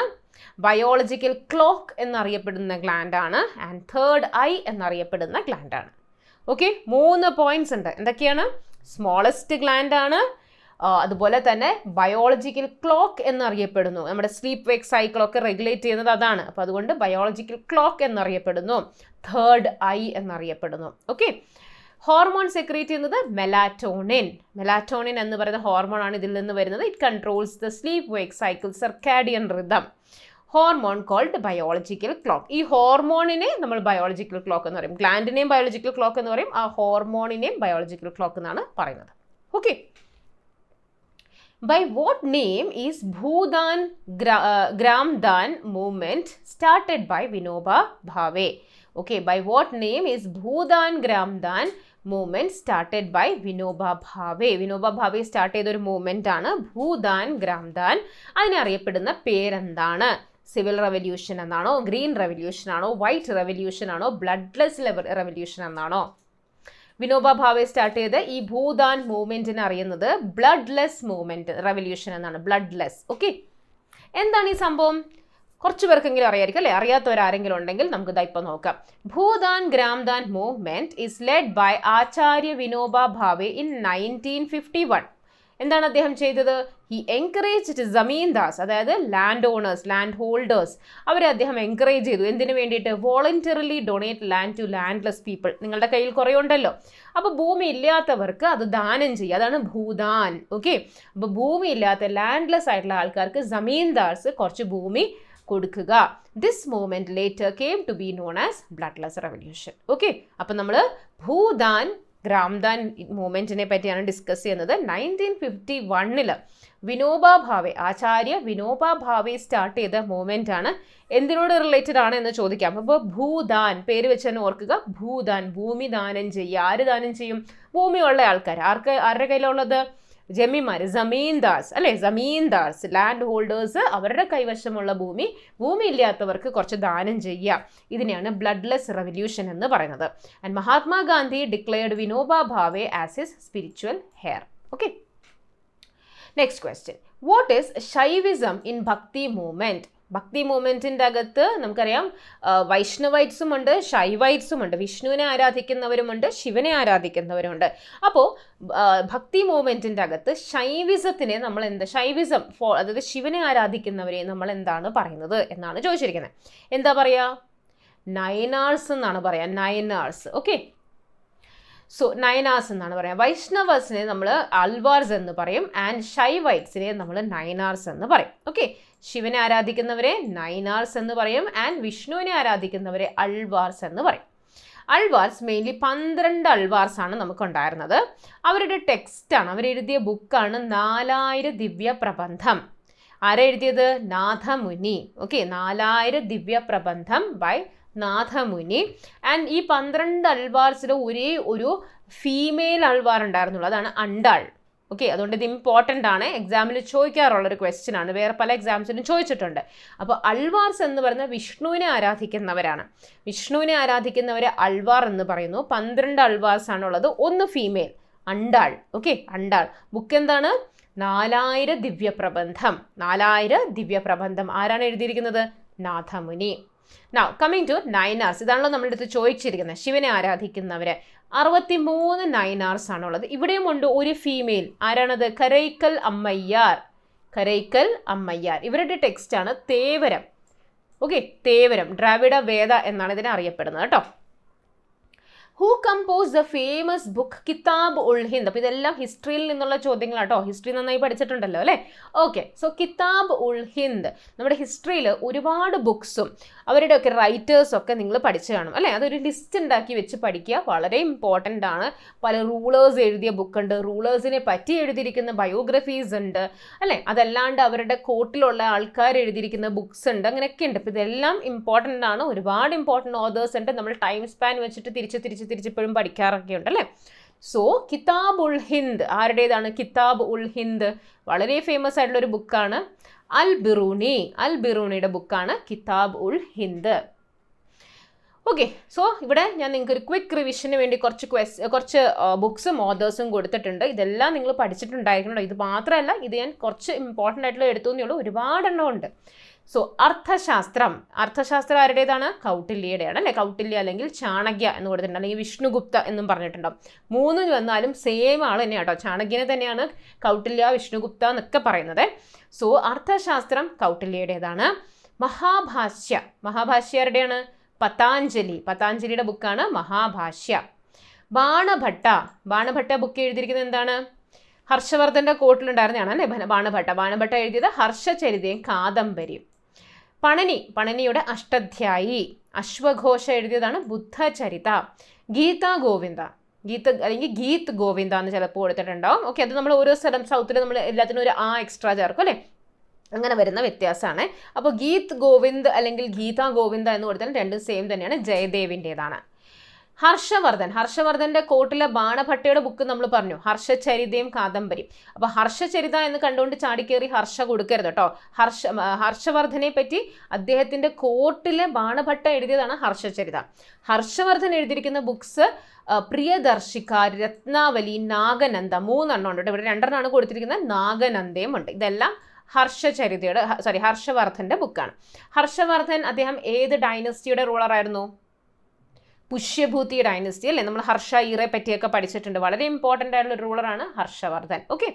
ബയോളജിക്കൽ ക്ലോക്ക് എന്നറിയപ്പെടുന്ന ഗ്ലാൻഡാണ്, ആൻഡ് തേർഡ് ഐ എന്നറിയപ്പെടുന്ന ഗ്ലാൻഡാണ്. ഓക്കെ, 3 പോയിന്റ്സ് ഉണ്ട്. എന്തൊക്കെയാണ്? സ്മോളസ്റ്റ് ഗ്ലാൻഡാണ്, അതുപോലെ തന്നെ ബയോളജിക്കൽ ക്ലോക്ക് എന്നറിയപ്പെടുന്നു. നമ്മുടെ സ്ലീപ്പ് വേക്ക് സൈക്കിളൊക്കെ റെഗുലേറ്റ് ചെയ്യുന്നത് അതാണ്. അപ്പോൾ അതുകൊണ്ട് ബയോളജിക്കൽ ക്ലോക്ക് എന്നറിയപ്പെടുന്നു, തേർഡ് ഐ എന്നറിയപ്പെടുന്നു. ഓക്കെ, ഹോർമോൺ സെക്രീറ്റ് ചെയ്യുന്നത് മെലാറ്റോണിൻ. മെലാറ്റോണിൻ എന്ന് പറയുന്ന ഹോർമോണാണ് ഇതിൽ നിന്ന് വരുന്നത്. It controls the sleep wake cycle, circadian rhythm. Hormone called biological clock. ഈ ഹോർമോണിനെ നമ്മൾ ബയോളജിക്കൽ ക്ലോക്ക് എന്ന് പറയും, ഗ്ലാൻഡിനെയും ബയോളജിക്കൽ ക്ലോക്ക് എന്ന് പറയും, ആ ഹോർമോണിനെയും ബയോളജിക്കൽ ക്ലോക്ക് എന്നാണ് പറയുന്നത്. Okay, by what name is Bhudan Gramdan movement started by Vinoba Bhave? Okay, by what name is Bhudan Gramdan movement started by Vinoba Bhave? Vinoba Bhave start ചെയ്ത ഒരു movement ആണ് ഭൂദാൻ ഗ്രാംദാൻ. അതിനെ അറിയപ്പെടുന്ന പേരെന്താണ്? സിവിൽ റെവല്യൂഷൻ എന്നാണോ, green revolution ആണോ, white revolution ആണോ, bloodless revolution എന്നാണോ? വിനോബ ഭാവെ സ്റ്റാർട്ട് ചെയ്ത് ഈ ഭൂദാൻ മൂവ്മെന്റിനെ അറിയുന്നത് ബ്ലഡ്ലെസ് മൂവ്മെന്റ് റെവല്യൂഷൻ എന്നാണ്. ബ്ലഡ്ലെസ്. ഓക്കെ, എന്താണ് ഈ സംഭവം? കുറച്ച് പേർക്കെങ്കിലും അറിയായിരിക്കും അല്ലേ. അറിയാത്തവരാരെങ്കിലും ഉണ്ടെങ്കിൽ നമുക്ക് ഇതാ ഇപ്പോൾ നോക്കാം. Bhoodan Gramdan movement is led by Acharya Vinoba Bhave in 1951. എന്താണ് അദ്ദേഹം ചെയ്തത്? ഹി എൻകറേജ്ഡ് ജമീന്ദാസ്, അതായത് ലാൻഡ് ഓണേഴ്സ്, ലാൻഡ് ഹോൾഡേഴ്സ്, അവരെ അദ്ദേഹം എൻകറേജ് ചെയ്തു. എന്തിനു വേണ്ടിയിട്ട്? Voluntarily donate land to landless people. നിങ്ങളുടെ കയ്യിൽ കുറേ ഉണ്ടല്ലോ, അപ്പോൾ ഭൂമി ഇല്ലാത്തവർക്ക് അത് ദാനം ചെയ്യുക, അതാണ് ഭൂദാൻ. ഓക്കെ, അപ്പോൾ ഭൂമി ഇല്ലാത്ത ലാൻഡ്ലെസ് ആയിട്ടുള്ള ആൾക്കാർക്ക് ജമീന്ദാർസ് കുറച്ച് ഭൂമി കൊടുക്കുക. This movement later came to be known as bloodless revolution. Okay, അപ്പം നമ്മൾ ഭൂദാൻ ഗ്രാംദാൻ മൂവ്മെന്റിനെ പറ്റിയാണ് ഡിസ്കസ് ചെയ്യുന്നത്. 1951 വിനോബ ഭാവെ, ആചാര്യ വിനോബ ഭാവെ സ്റ്റാർട്ട് ചെയ്ത മൂവ്മെന്റ് ആണ്. എന്തിനോട് റിലേറ്റഡ് ആണ് എന്ന് ചോദിക്കാം. അപ്പോൾ ഭൂദാൻ പേര് വെച്ച് തന്നെ ഓർക്കുക. ഭൂദാൻ, ഭൂമി ദാനം ചെയ്യുക. ആര് ദാനം ചെയ്യും? ഭൂമിയുള്ള ആൾക്കാർ. ആരുടെ കയ്യിലുള്ളത്? ജമീന്മാർ, ജമീന്ദാർസ് അല്ലെ. ജമീന്ദാർസ്, ലാൻഡ് ഹോൾഡേഴ്സ്, അവരുടെ കൈവശമുള്ള ഭൂമി ഇല്ലാത്തവർക്ക് കുറച്ച് ദാനം ചെയ്യുക. ഇതിനെയാണ് ബ്ലഡ്ലെസ് റെവല്യൂഷൻ എന്ന് പറയുന്നത്. And Mahatma Gandhi declared Vinoba Bhave as his spiritual hair. Okay, next question. What is Shaivism in ഭക്തി മൂവ്മെന്റ്? ഭക്തി മൂവ്മെൻറ്റിൻ്റെ അകത്ത് നമുക്കറിയാം വൈഷ്ണവൈറ്റ്സും ഉണ്ട്, ശൈവൈറ്റ്സും ഉണ്ട്. വിഷ്ണുവിനെ ആരാധിക്കുന്നവരുമുണ്ട്, ശിവനെ ആരാധിക്കുന്നവരുമുണ്ട്. അപ്പോൾ ഭക്തി മൂവ്മെൻറ്റിൻ്റെ അകത്ത് ശൈവിസത്തിനെ നമ്മൾ ശൈവിസം അതായത് ശിവനെ ആരാധിക്കുന്നവരെ നമ്മൾ എന്താണ് പറയുന്നത് എന്നാണ് ചോദിച്ചിരിക്കുന്നത്. എന്താ പറയുക? നയനാർസ് എന്നാണ് പറയുക. നയനാർസ്. ഓക്കെ, സോ നയനാർസ് എന്നാണ് പറയുക. വൈഷ്ണവസിനെ നമ്മൾ അൽവാർസ് എന്ന് പറയും, ആൻഡ് ശൈവൈറ്റ്സിനെ നമ്മൾ നയനാർസ് എന്ന് പറയും. ഓക്കെ, ശിവനെ ആരാധിക്കുന്നവരെ നയനാർസ് എന്ന് പറയും, ആൻഡ് വിഷ്ണുവിനെ ആരാധിക്കുന്നവരെ അൾവാർസ് എന്ന് പറയും. അൾവാർസ് മെയിൻലി 12 അൾവാർസ് ആണ് നമുക്കുണ്ടായിരുന്നത്. അവരുടെ ടെക്സ്റ്റാണ്, അവരെഴുതിയ ബുക്കാണ് 4000 ദിവ്യ പ്രബന്ധം. ആരെഴുതിയത്? നാഥമുനി. ഓക്കെ, 4000 ദിവ്യ പ്രബന്ധം ബൈ നാഥമുനി. ആൻഡ് ഈ 12 അൾവാർസിൽ ഒരേ ഒരു ഫീമെയിൽ അൾവാർ ഉണ്ടായിരുന്നുള്ളൂ, അതാണ് അണ്ടാൾ. ഓക്കെ, അതുകൊണ്ട് ഇത് ഇമ്പോർട്ടൻ്റ് ആണ്, എക്സാമിൽ ചോദിക്കാറുള്ളൊരു ക്വസ്റ്റ്യൻ ആണ്, വേറെ പല എക്സാംസിനും ചോദിച്ചിട്ടുണ്ട്. അപ്പോൾ അൾവാർസ് എന്ന് പറയുന്നത് വിഷ്ണുവിനെ ആരാധിക്കുന്നവരാണ്. വിഷ്ണുവിനെ ആരാധിക്കുന്നവരെ അൾവാർ എന്ന് പറയുന്നു. 12 അൾവാർസ് ആണുള്ളത്, 1 female, Andal. Okay, Andal. Book എന്താണ്? 4000 ദിവ്യപ്രബന്ധം. 4000 ദിവ്യപ്രബന്ധം ആരാണ് എഴുതിയിരിക്കുന്നത്? Nathamuni. Now coming to Nayanars. ഇതാണല്ലോ നമ്മുടെ അടുത്ത് ചോദിച്ചിരിക്കുന്നത്, ശിവനെ ആരാധിക്കുന്നവര്. 63 നയനാർസ് ആണുള്ളത്. ഇവിടെയും ഉണ്ട് ഒരു ഫീമെയിൽ. ആരാണത്? കരൈക്കൽ അമ്മയ്യാർ. കരൈക്കൽ അമ്മയ്യാർ. ഇവരുടെ ടെക്സ്റ്റാണ് തേവരം. ഓക്കെ, തേവരം, ദ്രാവിഡ വേദ എന്നാണ് ഇതിനെ അറിയപ്പെടുന്നത് കേട്ടോ. Who compose the famous book കിതാബ് ഉൾ ഹിന്ദ്. അപ്പോൾ ഇതെല്ലാം ഹിസ്റ്ററിയിൽ നിന്നുള്ള ചോദ്യങ്ങളാട്ടോ. ഹിസ്റ്ററി നന്നായി പഠിച്ചിട്ടുണ്ടല്ലോ അല്ലേ? ഓക്കെ, സോ കിതാബ് ഉൾ ഹിന്ദ്, നമ്മുടെ ഹിസ്റ്ററിയിൽ ഒരുപാട് ബുക്സും അവരുടെയൊക്കെ റൈറ്റേഴ്സൊക്കെ നിങ്ങൾ പഠിച്ചു കാണും അല്ലേ? അതൊരു ലിസ്റ്റ് ഉണ്ടാക്കി വെച്ച് പഠിക്കുക, വളരെ ഇമ്പോർട്ടൻ്റ് ആണ്. പല റൂളേഴ്സ് എഴുതിയ ബുക്കുണ്ട്, റൂളേഴ്സിനെ പറ്റി എഴുതിയിരിക്കുന്ന ബയോഗ്രഫീസ് ഉണ്ട് അല്ലേ? അതല്ലാണ്ട് അവരുടെ കോർട്ടിലുള്ള ആൾക്കാർ എഴുതിയിരിക്കുന്ന ബുക്സ് ഉണ്ട്, അങ്ങനെയൊക്കെ ഉണ്ട്. അപ്പോൾ ഇതെല്ലാം ഇമ്പോർട്ടൻ്റ് ആണ്. ഒരുപാട് ഇമ്പോർട്ടൻ്റ് ഓതേഴ്സ് ഉണ്ട്. നമ്മൾ ടൈം സ്പാൻ വെച്ചിട്ട് തിരിച്ചിപ്പോഴും പഠിക്കാറൊക്കെ ഉണ്ട് അല്ലേ? സോ കിതാബ് ഉൾ ഹിന്ദ് ആരുടേതാണ്? കിതാബ് ഉൾ ഹിന്ദ് വളരെ ഫേമസ് ആയിട്ടുള്ള ഒരു ബുക്കാണ്. അൽ ബിറൂനി, അൽ ബിറൂണിയുടെ ബുക്കാണ് കിതാബ് ഉൾ ഹിന്ദ്. ഓക്കെ, സോ ഇവിടെ ഞാൻ നിങ്ങൾക്ക് ഒരു ക്വിക്ക് റിവിഷന് വേണ്ടി കുറച്ച് ബുക്സും ഓതേഴ്സും കൊടുത്തിട്ടുണ്ട്. ഇതെല്ലാം നിങ്ങൾ പഠിച്ചിട്ടുണ്ടായിരിക്കണം. ഇത് മാത്രമല്ല, ഇത് ഞാൻ കുറച്ച് ഇമ്പോർട്ടൻ്റ് ആയിട്ടുള്ള എടുത്തേ ഉള്ളൂ, ഒരുപാടെണ്ണം ഉണ്ട്. സോ അർത്ഥശാസ്ത്രം ആരുടേതാണ്? കൗട്ടില്യയുടെയാണ് അല്ലേ? കൗട്ടില്യ അല്ലെങ്കിൽ ചാണക്യ എന്ന് കൊടുത്തിട്ടുണ്ട്, അല്ലെങ്കിൽ വിഷ്ണുഗുപ്ത എന്നും പറഞ്ഞിട്ടുണ്ടാവും. 3 വന്നാലും സെയിം ആൾ തന്നെയാണ് കേട്ടോ. ചാണക്യനെ തന്നെയാണ് കൗട്ടില്യ, വിഷ്ണുഗുപ്ത എന്നൊക്കെ പറയുന്നത്. സോ അർത്ഥശാസ്ത്രം കൗട്ടില്യയുടേതാണ്. മഹാഭാഷ്യ ആരുടെയാണ്? പതാഞ്ജലിയുടെ ബുക്കാണ് മഹാഭാഷ്യ. ബാണഭട്ട ബുക്ക് എഴുതിയിരിക്കുന്നത് എന്താണ്? ഹർഷവർദ്ധന്റെ കോട്ടിലുണ്ടായിരുന്നതാണ് അല്ലേ ബാണഭട്ട എഴുതിയത് ഹർഷചരിതയും കാദംബരിയും. പണനിയുടെ അഷ്ടധ്യായി. അശ്വഘോഷ എഴുതിയതാണ് ബുദ്ധചരിത. ഗീത് ഗോവിന്ദ എന്ന് ചിലപ്പോൾ കൊടുത്തിട്ടുണ്ടാവും. ഓക്കെ, അത് നമ്മൾ ഓരോ സൗത്തിൽ നമ്മൾ എല്ലാത്തിനും ഒരു എക്സ്ട്രാ ചേർക്കും അല്ലേ? അങ്ങനെ വരുന്ന വ്യത്യാസമാണ്. അപ്പോൾ ഗീത് ഗോവിന്ദ് അല്ലെങ്കിൽ ഗീതാ ഗോവിന്ദ എന്ന് കൊടുത്താൽ രണ്ടും സെയിം തന്നെയാണ്. ജയദേവിൻ്റെതാണ്. ഹർഷവർദ്ധന്റെ കോട്ടിലെ ബാണഭട്ടയുടെ ബുക്ക് നമ്മൾ പറഞ്ഞു, ഹർഷചരിതയും കാദംബരിയും. അപ്പോൾ ഹർഷചരിത എന്ന് കണ്ടുകൊണ്ട് ചാടിക്കേറി ഹർഷ കൊടുക്കരുത് കേട്ടോ. ഹർഷവർദ്ധനെ പറ്റി അദ്ദേഹത്തിന്റെ കോട്ടിലെ ബാണഭട്ട എഴുതിയതാണ് ഹർഷചരിത. ഹർഷവർദ്ധൻ എഴുതിയിരിക്കുന്ന ബുക്സ് പ്രിയദർശിക, രത്നാവലി, നാഗനന്ദ, 3 എണ്ണം ഉണ്ട് കേട്ടോ. ഇവിടെ 2 എണ്ണമാണ് കൊടുത്തിരിക്കുന്നത്, നാഗനന്ദയും ഉണ്ട്. ഇതെല്ലാം ഹർഷവർദ്ധന്റെ ബുക്കാണ്. ഹർഷവർദ്ധൻ അദ്ദേഹം ഏത് ഡൈനസ്റ്റിയുടെ റൂളറായിരുന്നു? പുഷ്യഭൂതി ഡൈനസ്റ്റി അല്ലേ? നമ്മൾ ഹർഷ ഈറെ പറ്റിയൊക്കെ പഠിച്ചിട്ടുണ്ട്. വളരെ ഇമ്പോർട്ടൻ്റ് ആയിട്ടുള്ള റൂളറാണ് Harshavardhan. Okay,